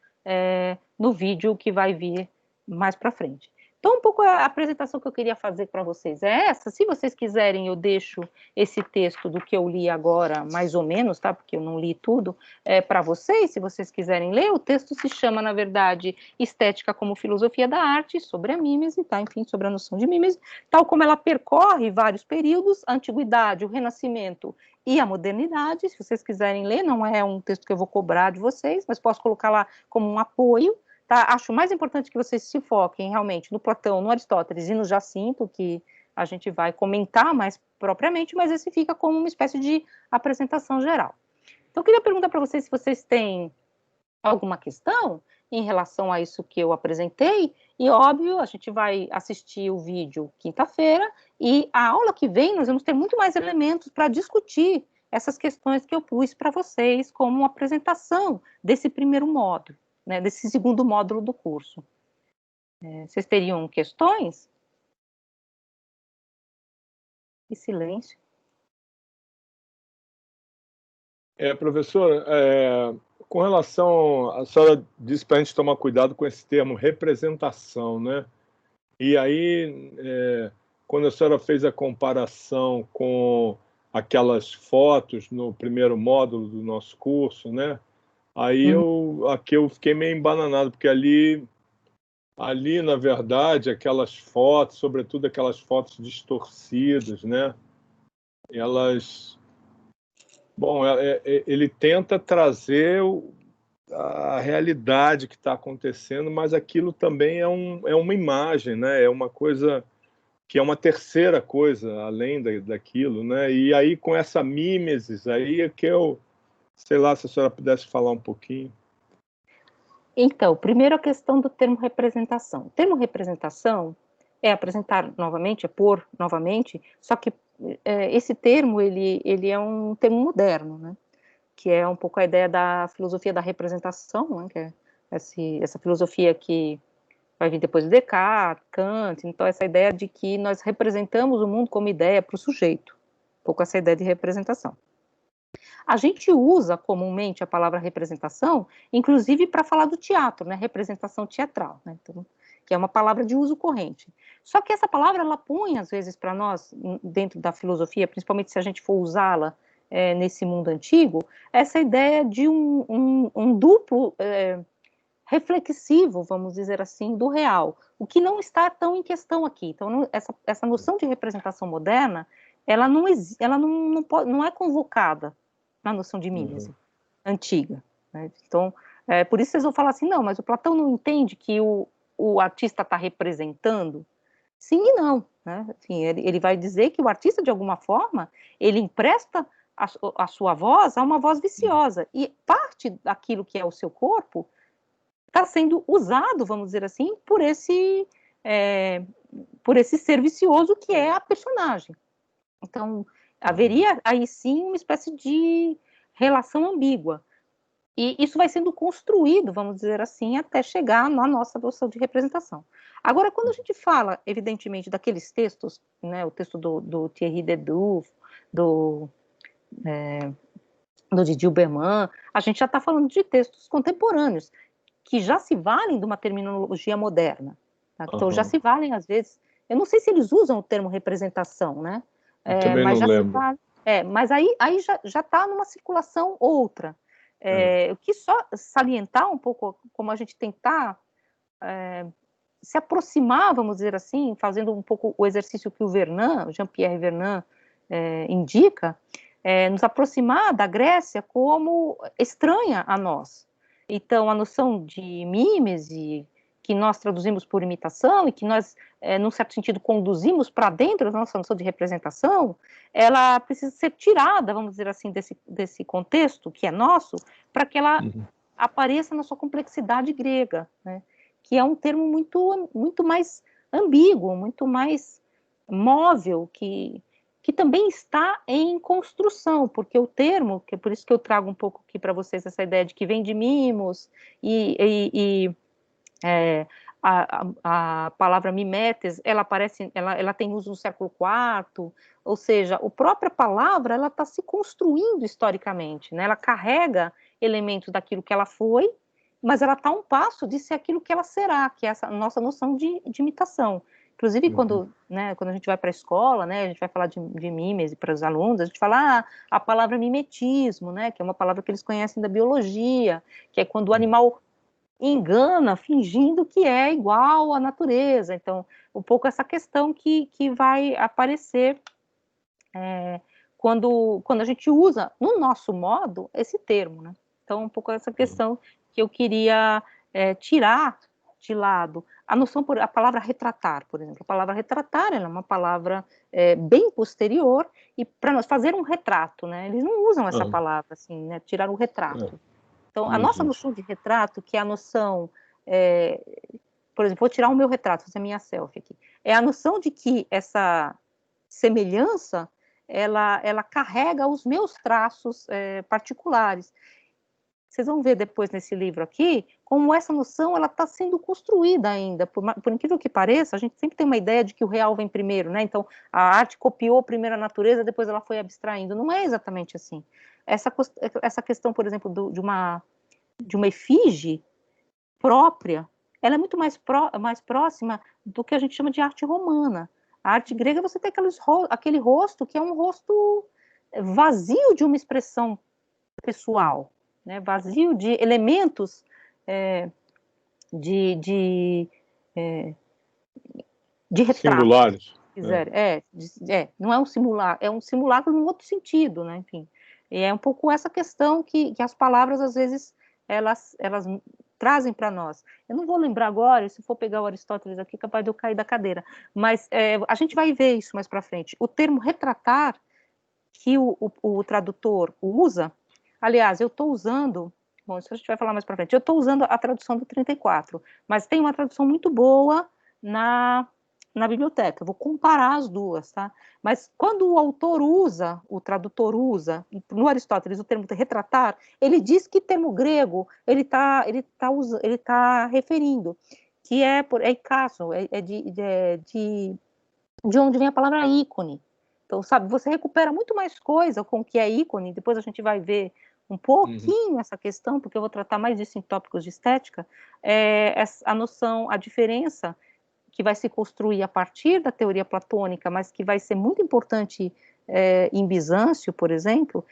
no vídeo que vai vir mais para frente. Então, um pouco a apresentação que eu queria fazer para vocês é essa. Se vocês quiserem, eu deixo esse texto do que eu li agora, mais ou menos, tá? Porque eu não li tudo, para vocês, se vocês quiserem ler. O texto se chama, na verdade, Estética como Filosofia da Arte, sobre a mímese, tá? Enfim, sobre a noção de mímese, tal como ela percorre vários períodos, a Antiguidade, o Renascimento e a modernidade. Se vocês quiserem ler, não é um texto que eu vou cobrar de vocês, mas posso colocar lá como um apoio. Tá? Acho mais importante que vocês se foquem realmente no Platão, no Aristóteles e no Jacinto, que a gente vai comentar mais propriamente, mas esse fica como uma espécie de apresentação geral. Então, eu queria perguntar para vocês se vocês têm alguma questão em relação a isso que eu apresentei, e óbvio, a gente vai assistir o vídeo quinta-feira, e a aula que vem nós vamos ter muito mais elementos para discutir essas questões que eu pus para vocês como uma apresentação desse primeiro módulo, né, desse segundo módulo do curso. Vocês teriam questões? Que silêncio. Professor, com relação, a senhora disse para a gente tomar cuidado com esse termo representação, né? E aí, quando a senhora fez a comparação com aquelas fotos no primeiro módulo do nosso curso, né? Aí aqui eu fiquei meio embananado, porque ali, na verdade, aquelas fotos, sobretudo aquelas fotos distorcidas, né? Elas... Bom, ele tenta trazer a realidade que está acontecendo, mas aquilo também é uma imagem, né? É uma coisa que é uma terceira coisa, além daquilo, né? E aí, com essa mímesis, aí é que eu sei lá, se a senhora pudesse falar um pouquinho. Então, primeiro a questão do termo representação. O termo representação é apresentar novamente, é pôr novamente, só que esse termo, ele é um termo moderno, né? Que é um pouco a ideia da filosofia da representação, né? Que é essa filosofia que vai vir depois de Descartes, Kant, então essa ideia de que nós representamos o mundo como ideia para o sujeito, um pouco essa ideia de representação. A gente usa comumente a palavra representação, inclusive para falar do teatro, né? Representação teatral, né? Então, que é uma palavra de uso corrente. Só que essa palavra, ela põe, às vezes, para nós, dentro da filosofia, principalmente se a gente for usá-la nesse mundo antigo, essa ideia de um duplo reflexivo, vamos dizer assim, do real, o que não está tão em questão aqui. Então, essa noção de representação moderna, ela não é convocada na noção de mimese antiga, né? Então, por isso vocês vão falar assim, não, mas o Platão não entende que o artista está representando? Sim e não, né? Enfim, ele vai dizer que o artista, de alguma forma, ele empresta a sua voz a uma voz viciosa, e parte daquilo que é o seu corpo está sendo usado, vamos dizer assim, por esse ser vicioso que é a personagem. Então, haveria aí sim uma espécie de relação ambígua. E isso vai sendo construído, vamos dizer assim, até chegar na nossa noção de representação. Agora, quando a gente fala, evidentemente, daqueles textos, né, o texto do Thierry Ledoux, do Didi Uberman, a gente já está falando de textos contemporâneos, que já se valem de uma terminologia moderna. Tá? Então, já se valem, às vezes, eu não sei se eles usam o termo representação, né? Também mas não já lembro. mas aí já está numa circulação outra. Eu quis só salientar um pouco como a gente tentar se aproximar, vamos dizer assim, fazendo um pouco o exercício que o Jean-Pierre Vernant, indica, nos aproximar da Grécia como estranha a nós. Então, a noção de mimese, que nós traduzimos por imitação e que nós, num certo sentido, conduzimos para dentro da nossa noção de representação, ela precisa ser tirada, vamos dizer assim, desse contexto que é nosso, para que ela apareça na sua complexidade grega, né? Que é um termo muito mais ambíguo, muito mais móvel, que também está em construção, porque o termo, que é por isso que eu trago um pouco aqui para vocês essa ideia de que vem de mimos, a palavra mimetes, ela tem uso no século IV, ou seja, a própria palavra ela está se construindo historicamente, né? Ela carrega elementos daquilo que ela foi, mas ela está a um passo de ser aquilo que ela será, que é essa nossa noção de imitação. Inclusive, quando a gente vai para a escola, né, a gente vai falar de mimese para os alunos, a gente fala a palavra mimetismo, né, que é uma palavra que eles conhecem da biologia, que é quando o animal engana, fingindo que é igual à natureza. Então, um pouco essa questão que vai aparecer quando a gente usa, no nosso modo, esse termo, né? Então, um pouco essa questão que eu queria tirar de lado. A palavra retratar, por exemplo. A palavra retratar ela é uma palavra bem posterior, e para nós fazer um retrato, né? Eles não usam essa palavra, assim, né? Tirar o retrato. Então, a nossa noção de retrato, que é a noção, por exemplo, vou tirar o meu retrato, fazer a minha selfie aqui, é a noção de que essa semelhança, ela carrega os meus traços particulares. Vocês vão ver depois nesse livro aqui, como essa noção ela está sendo construída ainda. Por incrível que pareça, a gente sempre tem uma ideia de que o real vem primeiro, né? Então, a arte copiou primeiro a natureza, depois ela foi abstraindo. Não é exatamente assim. Essa questão, por exemplo, de uma efígie própria, ela é muito mais próxima do que a gente chama de arte romana. A arte grega, você tem aquele rosto que é um rosto vazio de uma expressão pessoal, né? Vazio de elementos de retrato. Singulares. Não é um simulacro, é um simulacro num outro sentido, né? Enfim, e é um pouco essa questão que as palavras, às vezes, elas trazem para nós. Eu não vou lembrar agora, se for pegar o Aristóteles aqui, capaz de eu cair da cadeira, mas a gente vai ver isso mais para frente. O termo retratar, que o tradutor usa, Aliás, eu estou usando, bom, isso a gente vai falar mais para frente, eu estou usando a tradução do 34, mas tem uma tradução muito boa na biblioteca, eu vou comparar as duas, tá? Mas quando o autor usa, o tradutor usa, no Aristóteles, o termo retratar, ele diz que termo grego ele tá referindo, que é icasso, de onde vem a palavra ícone. Então, sabe, você recupera muito mais coisa com o que é ícone, depois a gente vai ver um pouquinho essa questão, porque eu vou tratar mais disso em tópicos de estética, a noção, a diferença que vai se construir a partir da teoria platônica, mas que vai ser muito importante em Bizâncio, por exemplo,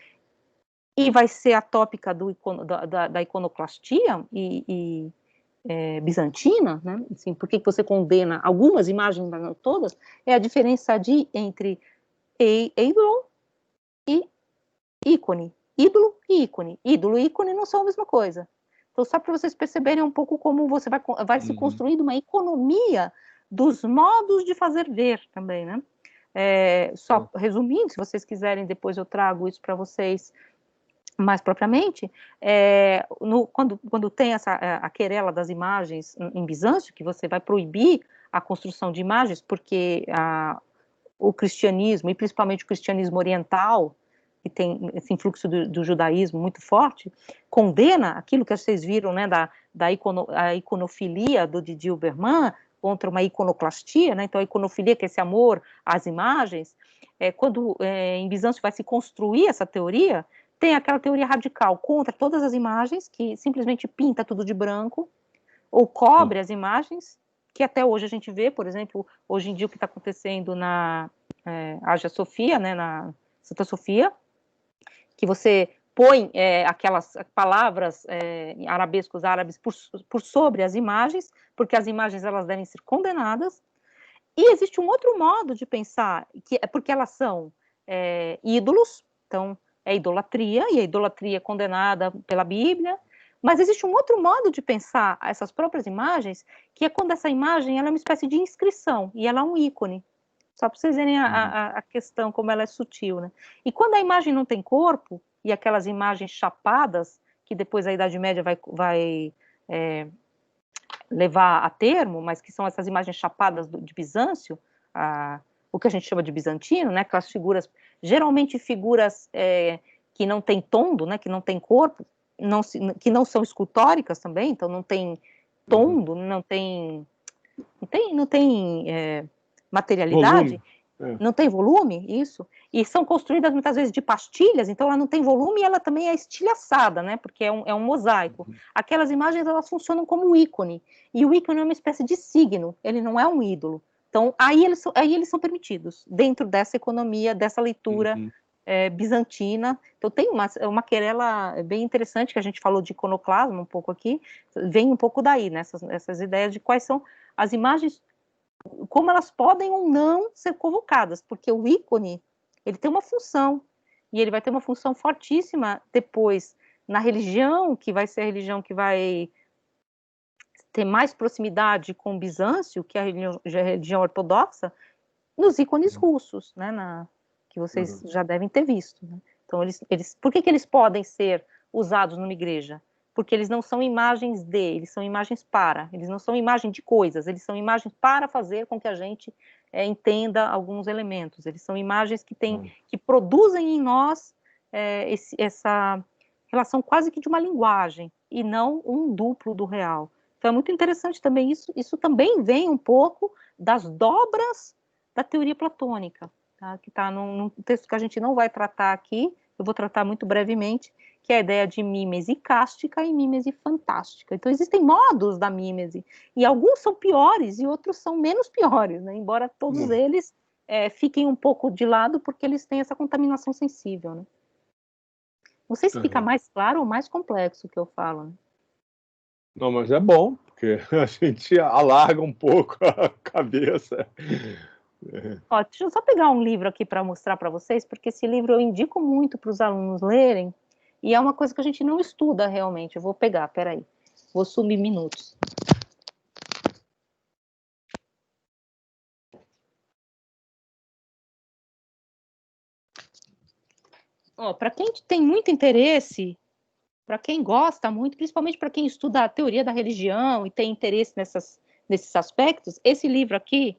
e vai ser a tópica da iconoclastia bizantina, né? Assim, por que você condena algumas imagens, mas não todas, é a diferença entre ídolo e ícone. Ídolo e ícone. Ídolo e ícone não são a mesma coisa. Então, só para vocês perceberem um pouco como você vai se construindo uma economia dos modos de fazer ver também, né? Só resumindo, se vocês quiserem, depois eu trago isso para vocês mais propriamente, quando tem a querela das imagens em Bizâncio, que você vai proibir a construção de imagens, porque o cristianismo, e principalmente o cristianismo oriental, que tem esse influxo do judaísmo muito forte, condena aquilo que vocês viram, né, a iconofilia do Didi Uberman contra uma iconoclastia, né? Então a iconofilia, que é esse amor às imagens, quando em Bizâncio vai se construir essa teoria, tem aquela teoria radical contra todas as imagens, que simplesmente pinta tudo de branco, ou cobre as imagens, que até hoje a gente vê, por exemplo, hoje em dia o que está acontecendo na Hagia Sophia, né, na Santa Sofia, que você põe aquelas palavras em arabescos árabes por sobre as imagens, porque as imagens elas devem ser condenadas. E existe um outro modo de pensar, que é porque elas são ídolos, então é idolatria, e a idolatria é condenada pela Bíblia, mas existe um outro modo de pensar essas próprias imagens, que é quando essa imagem ela é uma espécie de inscrição, e ela é um ícone, só para vocês verem a questão, como ela é sutil, né? E quando a imagem não tem corpo, e aquelas imagens chapadas, que depois a Idade Média vai levar a termo, mas que são essas imagens chapadas de Bizâncio, o que a gente chama de bizantino, né? Aquelas figuras, geralmente figuras que não têm tondo, né? Que não têm corpo, que não são escultóricas também, então não tem tondo, não tem materialidade, não tem volume, isso, e são construídas muitas vezes de pastilhas, então ela não tem volume e ela também é estilhaçada, né, porque é um mosaico. Aquelas imagens, elas funcionam como um ícone, e o ícone é uma espécie de signo, ele não é um ídolo. Então, aí eles são permitidos, dentro dessa economia, dessa leitura bizantina. Então, tem uma querela bem interessante, que a gente falou de iconoclasmo um pouco aqui, vem um pouco daí, né, essas ideias de quais são as imagens, como elas podem ou não ser convocadas, porque o ícone, ele tem uma função, e ele vai ter uma função fortíssima depois na religião, que vai ser a religião que vai ter mais proximidade com Bizâncio, que é a religião ortodoxa, nos ícones russos, né, que vocês já devem ter visto. Né? Então, por que eles podem ser usados numa igreja? Porque eles não são imagens eles são imagens eles não são imagens de coisas, eles são imagens para fazer com que a gente entenda alguns elementos, eles são imagens que produzem em nós essa relação quase que de uma linguagem, e não um duplo do real. Então é muito interessante também isso também vem um pouco das dobras da teoria platônica, tá? Que está num texto que a gente não vai tratar aqui, eu vou tratar muito brevemente, que é a ideia de mímese cástica e mímese fantástica. Então, existem modos da mímese, e alguns são piores e outros são menos piores, né? Embora todos eles fiquem um pouco de lado, porque eles têm essa contaminação sensível. Né? Não sei se fica mais claro ou mais complexo o que eu falo. Né? Não, mas é bom, porque a gente alarga um pouco a cabeça. Ó, deixa eu só pegar um livro aqui para mostrar para vocês, porque esse livro eu indico muito para os alunos lerem, e é uma coisa que a gente não estuda realmente. Eu vou pegar, peraí. Vou sumir minutos. Para quem tem muito interesse, para quem gosta muito, principalmente para quem estuda a teoria da religião e tem interesse nesses aspectos, esse livro aqui,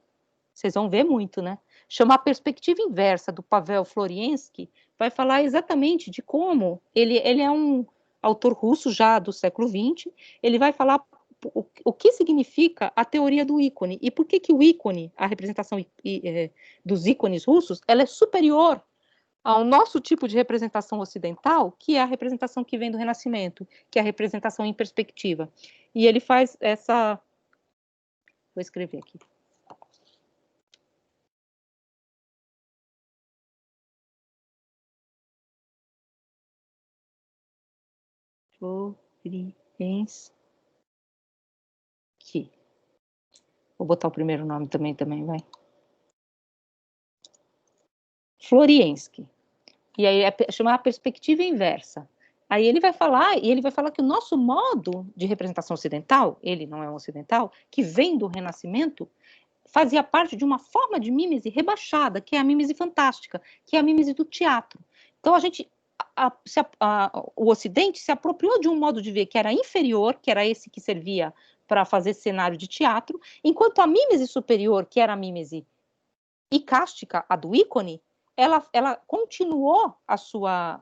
vocês vão ver muito, né? Chama A Perspectiva Inversa, do Pavel Floriensky, vai falar exatamente de como ele é um autor russo já do século XX, ele vai falar o que significa a teoria do ícone e por que o ícone, a representação dos ícones russos, ela é superior ao nosso tipo de representação ocidental, que é a representação que vem do Renascimento, que é a representação em perspectiva. E ele faz essa... Vou escrever aqui. Floriensky. Vou botar o primeiro nome também, vai. Floriensky. E aí chama a perspectiva inversa. Aí ele vai falar que o nosso modo de representação ocidental, ele não é um ocidental, que vem do Renascimento, fazia parte de uma forma de mímese rebaixada, que é a mímese fantástica, que é a mímese do teatro. Então o Ocidente se apropriou de um modo de ver que era inferior, que era esse que servia para fazer cenário de teatro, enquanto a mímese superior, que era a mímese icástica, a do ícone, ela continuou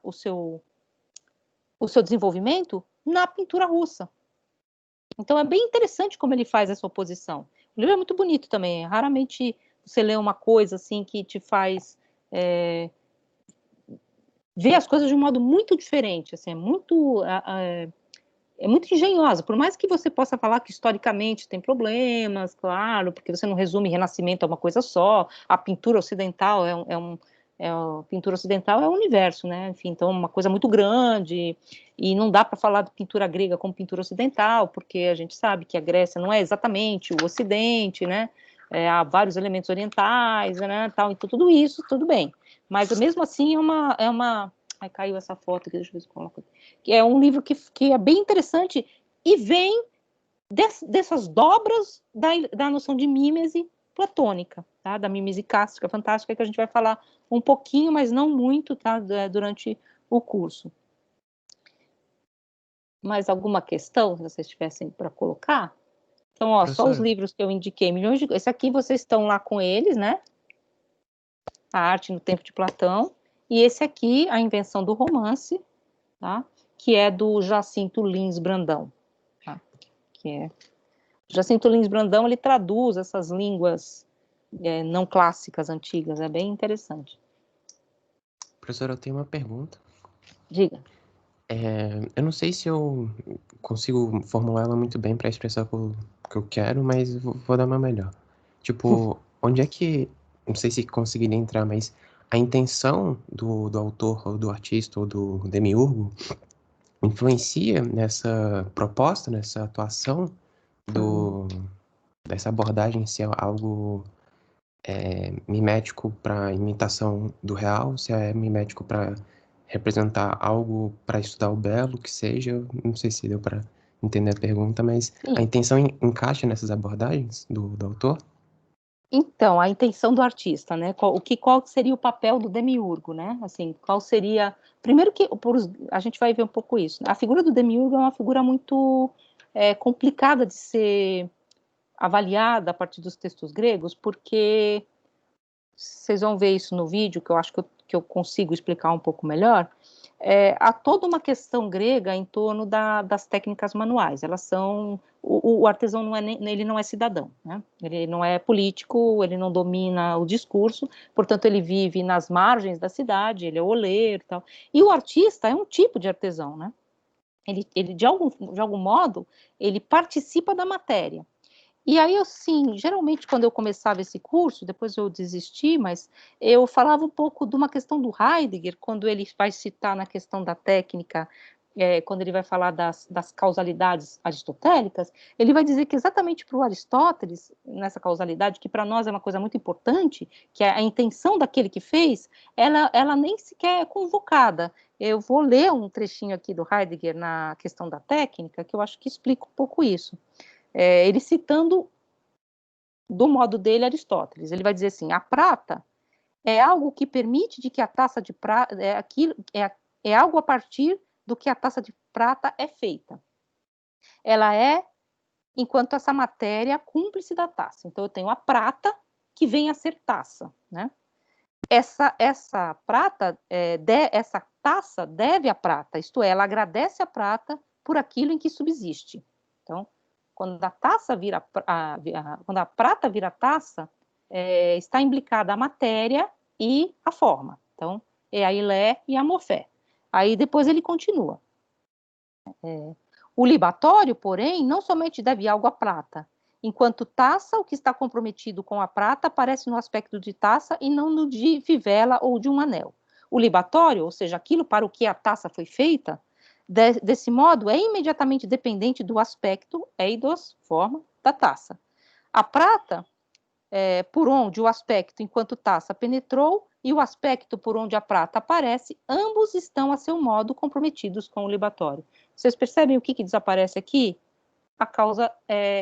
o seu desenvolvimento na pintura russa. Então é bem interessante como ele faz essa oposição. O livro é muito bonito também. Raramente você lê uma coisa assim que te faz ver as coisas de um modo muito diferente. Assim, é muito engenhosa. Por mais que você possa falar que historicamente tem problemas, claro, porque você não resume Renascimento a uma coisa só. A pintura ocidental a pintura ocidental é o universo, né? Enfim, então é uma coisa muito grande e não dá para falar de pintura grega como pintura ocidental, porque a gente sabe que a Grécia não é exatamente o Ocidente, né? Há vários elementos orientais, né? Tal, então tudo isso, tudo bem. Mas mesmo assim é uma... Ai, caiu essa foto aqui, deixa eu ver se coloca. Que é um livro que é bem interessante e vem dessas dobras da noção de mímese platônica, tá? Da mímese cáustica, fantástica, que a gente vai falar um pouquinho, mas não muito, tá? Durante o curso. Mais alguma questão, se vocês tivessem para colocar? Então, ó, só os livros que eu indiquei, esse aqui vocês estão lá com eles, né? A Arte no Tempo de Platão. E esse aqui, A Invenção do Romance, tá? Que é do Jacinto Lins Brandão. Tá? Jacinto Lins Brandão, ele traduz essas línguas não clássicas antigas, é bem interessante. Professora, eu tenho uma pergunta. Diga. Eu não sei se eu consigo formular ela muito bem para expressar o que eu quero, mas vou dar uma melhor. Tipo, onde é que... Não sei se conseguiria entrar, mas a intenção do autor, ou do artista, ou do demiurgo, influencia nessa proposta, nessa atuação dessa abordagem, se é algo mimético para imitação do real, se é mimético para representar algo para estudar o belo, que seja. Não sei se deu para entender a pergunta, mas a intenção encaixa nessas abordagens do autor? Então, a intenção do artista, né? Qual seria o papel do demiurgo, né? Assim, qual seria... Primeiro que a gente vai ver um pouco isso. Né? A figura do demiurgo é uma figura muito complicada de ser avaliada a partir dos textos gregos, porque vocês vão ver isso no vídeo, que eu acho que eu consigo explicar um pouco melhor. Há toda uma questão grega em torno das técnicas manuais. Elas são... O artesão ele não é cidadão, né? Ele não é político, ele não domina o discurso, portanto ele vive nas margens da cidade, ele é oleiro e tal. E o artista é um tipo de artesão, né? Ele de algum modo, ele participa da matéria. E aí, assim, geralmente quando eu começava esse curso, depois eu desisti, mas eu falava um pouco de uma questão do Heidegger, quando ele vai citar na questão da técnica, quando ele vai falar das causalidades aristotélicas, ele vai dizer que exatamente para o Aristóteles, nessa causalidade, que para nós é uma coisa muito importante, que é a intenção daquele que fez, ela nem sequer é convocada. Eu vou ler um trechinho aqui do Heidegger na questão da técnica, que eu acho que explica um pouco isso. Ele citando do modo dele Aristóteles, ele vai dizer assim: a prata é algo que permite de que a taça de prata, é algo a partir do que a taça de prata é feita. Ela é, enquanto essa matéria, cúmplice da taça. Então, eu tenho a prata, que vem a ser taça, né? Essa prata, essa taça deve à prata, isto é, ela agradece a prata por aquilo em que subsiste. Então, quando a prata vira taça, está implicada a matéria e a forma. Então, é a ilé e a mofé. Aí depois ele continua. O libatório, porém, não somente deve algo à prata. Enquanto taça, o que está comprometido com a prata aparece no aspecto de taça e não no de fivela ou de um anel. O libatório, ou seja, aquilo para o que a taça foi feita, desse modo é imediatamente dependente do aspecto, eidos, forma, da taça. A prata, por onde o aspecto enquanto taça penetrou e o aspecto por onde a prata aparece, ambos estão a seu modo comprometidos com o libatório. Vocês percebem o que desaparece aqui? A causa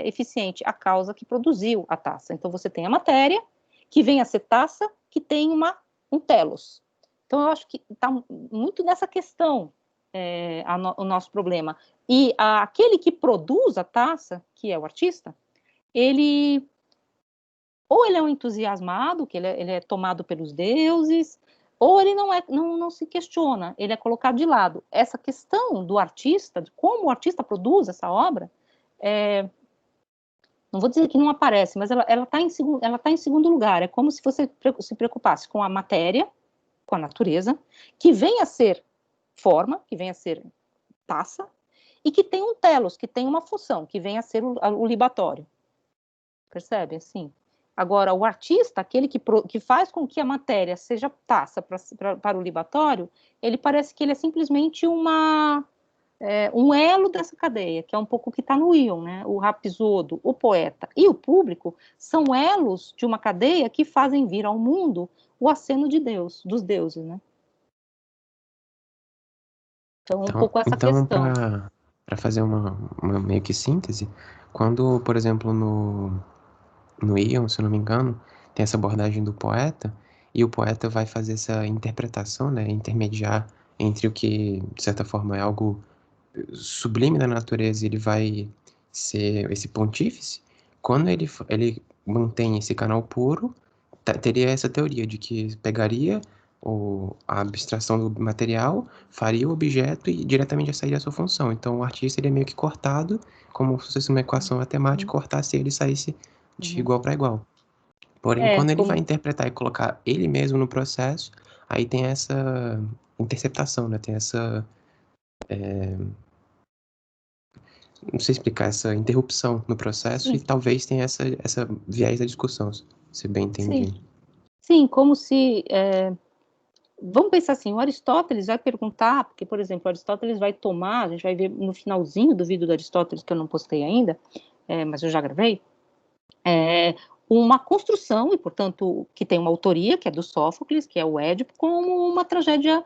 eficiente, a causa que produziu a taça. Então, você tem a matéria, que vem a ser taça, que tem um telos. Então, eu acho que está muito nessa questão o nosso problema. E aquele que produz a taça, que é o artista, ele é um entusiasmado, que ele é tomado pelos deuses, ou ele não se questiona, ele é colocado de lado. Essa questão do artista, de como o artista produz essa obra, não vou dizer que não aparece, mas ela está em segundo lugar. É como se você se preocupasse com a matéria, com a natureza, que vem a ser forma, que vem a ser taça, e que tem um telos, que tem uma função, que vem a ser o libatório. Percebe? Assim. Agora, o artista, aquele que faz com que a matéria seja taça para o libatório, ele parece que ele é simplesmente um elo dessa cadeia, que é um pouco o que está no íon, né? O rapsodo, o poeta e o público são elos de uma cadeia que fazem vir ao mundo o aceno de Deus, dos deuses, né? Então, um pouco essa questão. Para fazer uma meio que síntese, quando, por exemplo, no íon, se eu não me engano, tem essa abordagem do poeta, e o poeta vai fazer essa interpretação, né, intermediar entre o que, de certa forma, é algo sublime da natureza, ele vai ser esse pontífice. Quando ele mantém esse canal puro, teria essa teoria de que pegaria a abstração do material, faria o objeto e diretamente já sairia a sua função. Então, o artista ele é meio que cortado, como se fosse uma equação matemática, cortasse ele e saísse de igual para igual. Porém, quando ele vai interpretar e colocar ele mesmo no processo, aí tem essa interceptação, né? Tem essa... não sei explicar, essa interrupção no processo. Sim. E talvez tenha essa viés da discussão, se bem entendi. Sim, como se... vamos pensar assim, o Aristóteles vai perguntar, porque, por exemplo, o Aristóteles vai tomar, a gente vai ver no finalzinho do vídeo do Aristóteles, que eu não postei ainda, mas eu já gravei, uma construção, e, portanto, que tem uma autoria, que é do Sófocles, que é o Édipo, como uma tragédia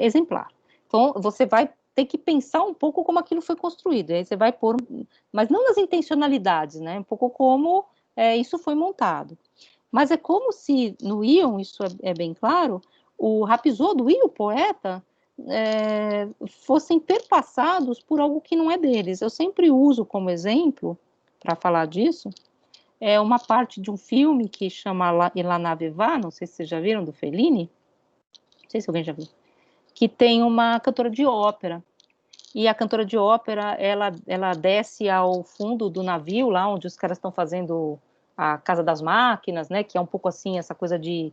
exemplar. Então, você vai ter que pensar um pouco como aquilo foi construído, aí você vai pôr, mas não nas intencionalidades, né, um pouco como isso foi montado. Mas é como se, no íon, isso é bem claro, o rapsodo e o poeta fossem perpassados por algo que não é deles. Eu sempre uso como exemplo, para falar disso, uma parte de um filme que chama La Nave Va, não sei se vocês já viram, do Fellini, não sei se alguém já viu, que tem uma cantora de ópera, e a cantora de ópera, ela desce ao fundo do navio, lá onde os caras estão fazendo a Casa das Máquinas, né, que é um pouco assim, essa coisa de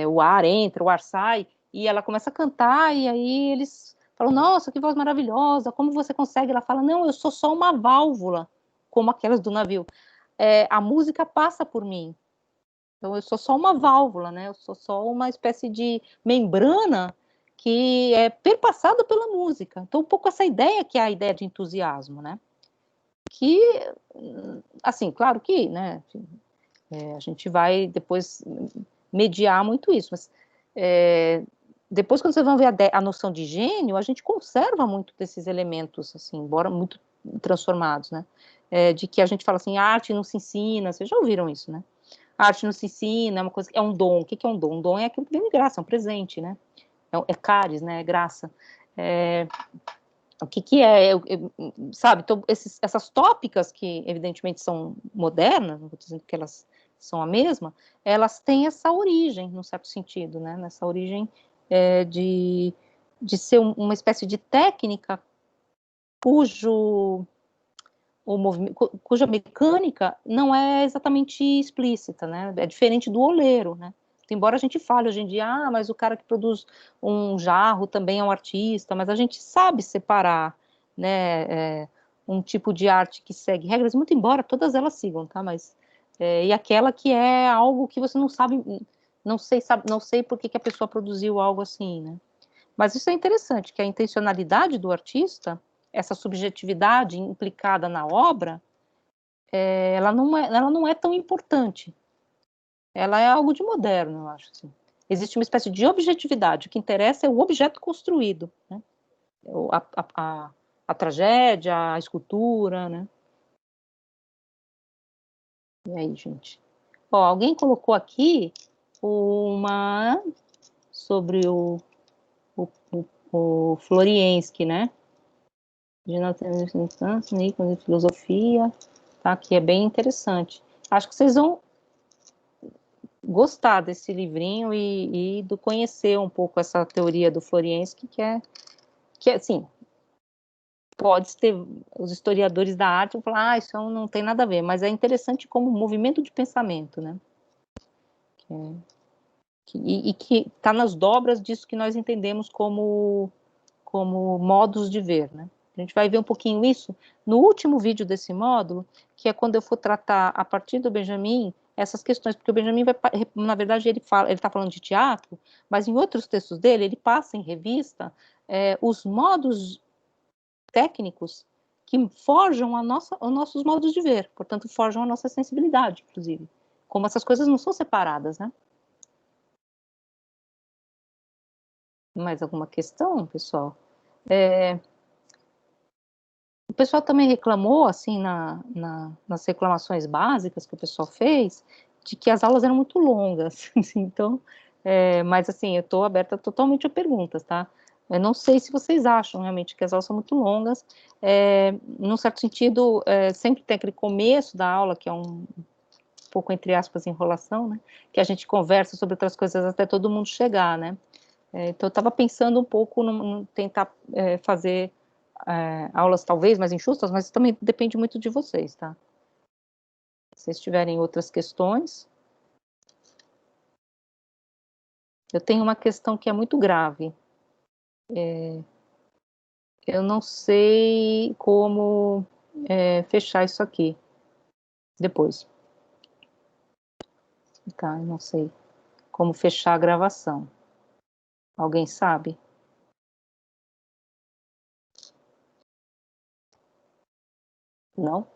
o ar entra, o ar sai, e ela começa a cantar, e aí eles falam, nossa, que voz maravilhosa, como você consegue? Ela fala, não, eu sou só uma válvula, como aquelas do navio. A música passa por mim, então eu sou só uma válvula, né? Eu sou só uma espécie de membrana que é perpassada pela música. Então, um pouco essa ideia que é a ideia de entusiasmo, né? Que, assim, claro que, né? A gente vai depois mediar muito isso, mas depois quando vocês vão ver a noção de gênio, a gente conserva muito desses elementos, assim, embora muito transformados, né? De que a gente fala assim, arte não se ensina, vocês já ouviram isso, né? A arte não se ensina, é uma coisa, é um dom. O que é um dom? Um dom é aquilo que vem de graça, é um presente, né? É caris, né? É graça. O que é, sabe? Então, essas tópicas que, evidentemente, são modernas, não estou dizendo que elas são a mesma, elas têm essa origem, num certo sentido, né? Nessa origem de ser uma espécie de técnica cuja mecânica não é exatamente explícita, né? É diferente do oleiro, né? Embora a gente fale hoje em dia, mas o cara que produz um jarro também é um artista, mas a gente sabe separar, né, um tipo de arte que segue regras, muito embora todas elas sigam, tá? Mas e aquela que é algo que você não sabe, não sei por que a pessoa produziu algo assim, né? Mas isso é interessante, que a intencionalidade do artista, essa subjetividade implicada na obra, ela não é tão importante. Ela é algo de moderno, eu acho. Assim. Existe uma espécie de objetividade. O que interessa é o objeto construído, né? A tragédia, a escultura, né? E aí, gente? Ó, alguém colocou aqui uma sobre o Florienski, né? De filosofia, tá? Que é bem interessante. Acho que vocês vão gostar desse livrinho e do conhecer um pouco essa teoria do Florienski, que assim, pode ter, os historiadores da arte vão falar, isso não tem nada a ver, mas é interessante como movimento de pensamento, né? Que está nas dobras disso que nós entendemos como modos de ver, né? A gente vai ver um pouquinho isso no último vídeo desse módulo, que é quando eu for tratar, a partir do Benjamin, essas questões, porque o Benjamin vai, na verdade, ele está falando de teatro, mas em outros textos dele, ele passa em revista os modos técnicos que forjam os nossos modos de ver, portanto, forjam a nossa sensibilidade, inclusive. Como essas coisas não são separadas, né? Mais alguma questão, pessoal? O pessoal também reclamou, assim, nas reclamações básicas que o pessoal fez, de que as aulas eram muito longas. Então, mas assim, eu estou aberta totalmente a perguntas, tá? Eu não sei se vocês acham realmente que as aulas são muito longas. Num certo sentido, sempre tem aquele começo da aula, que é um pouco, entre aspas, enrolação, né? Que a gente conversa sobre outras coisas até todo mundo chegar, né? Então, eu estava pensando um pouco em tentar fazer aulas talvez mais enxustas, mas também depende muito de vocês, tá? Se vocês tiverem outras questões. Eu tenho uma questão que é muito grave. Eu não sei como fechar isso aqui depois. Tá, eu não sei como fechar a gravação. Alguém sabe? Não?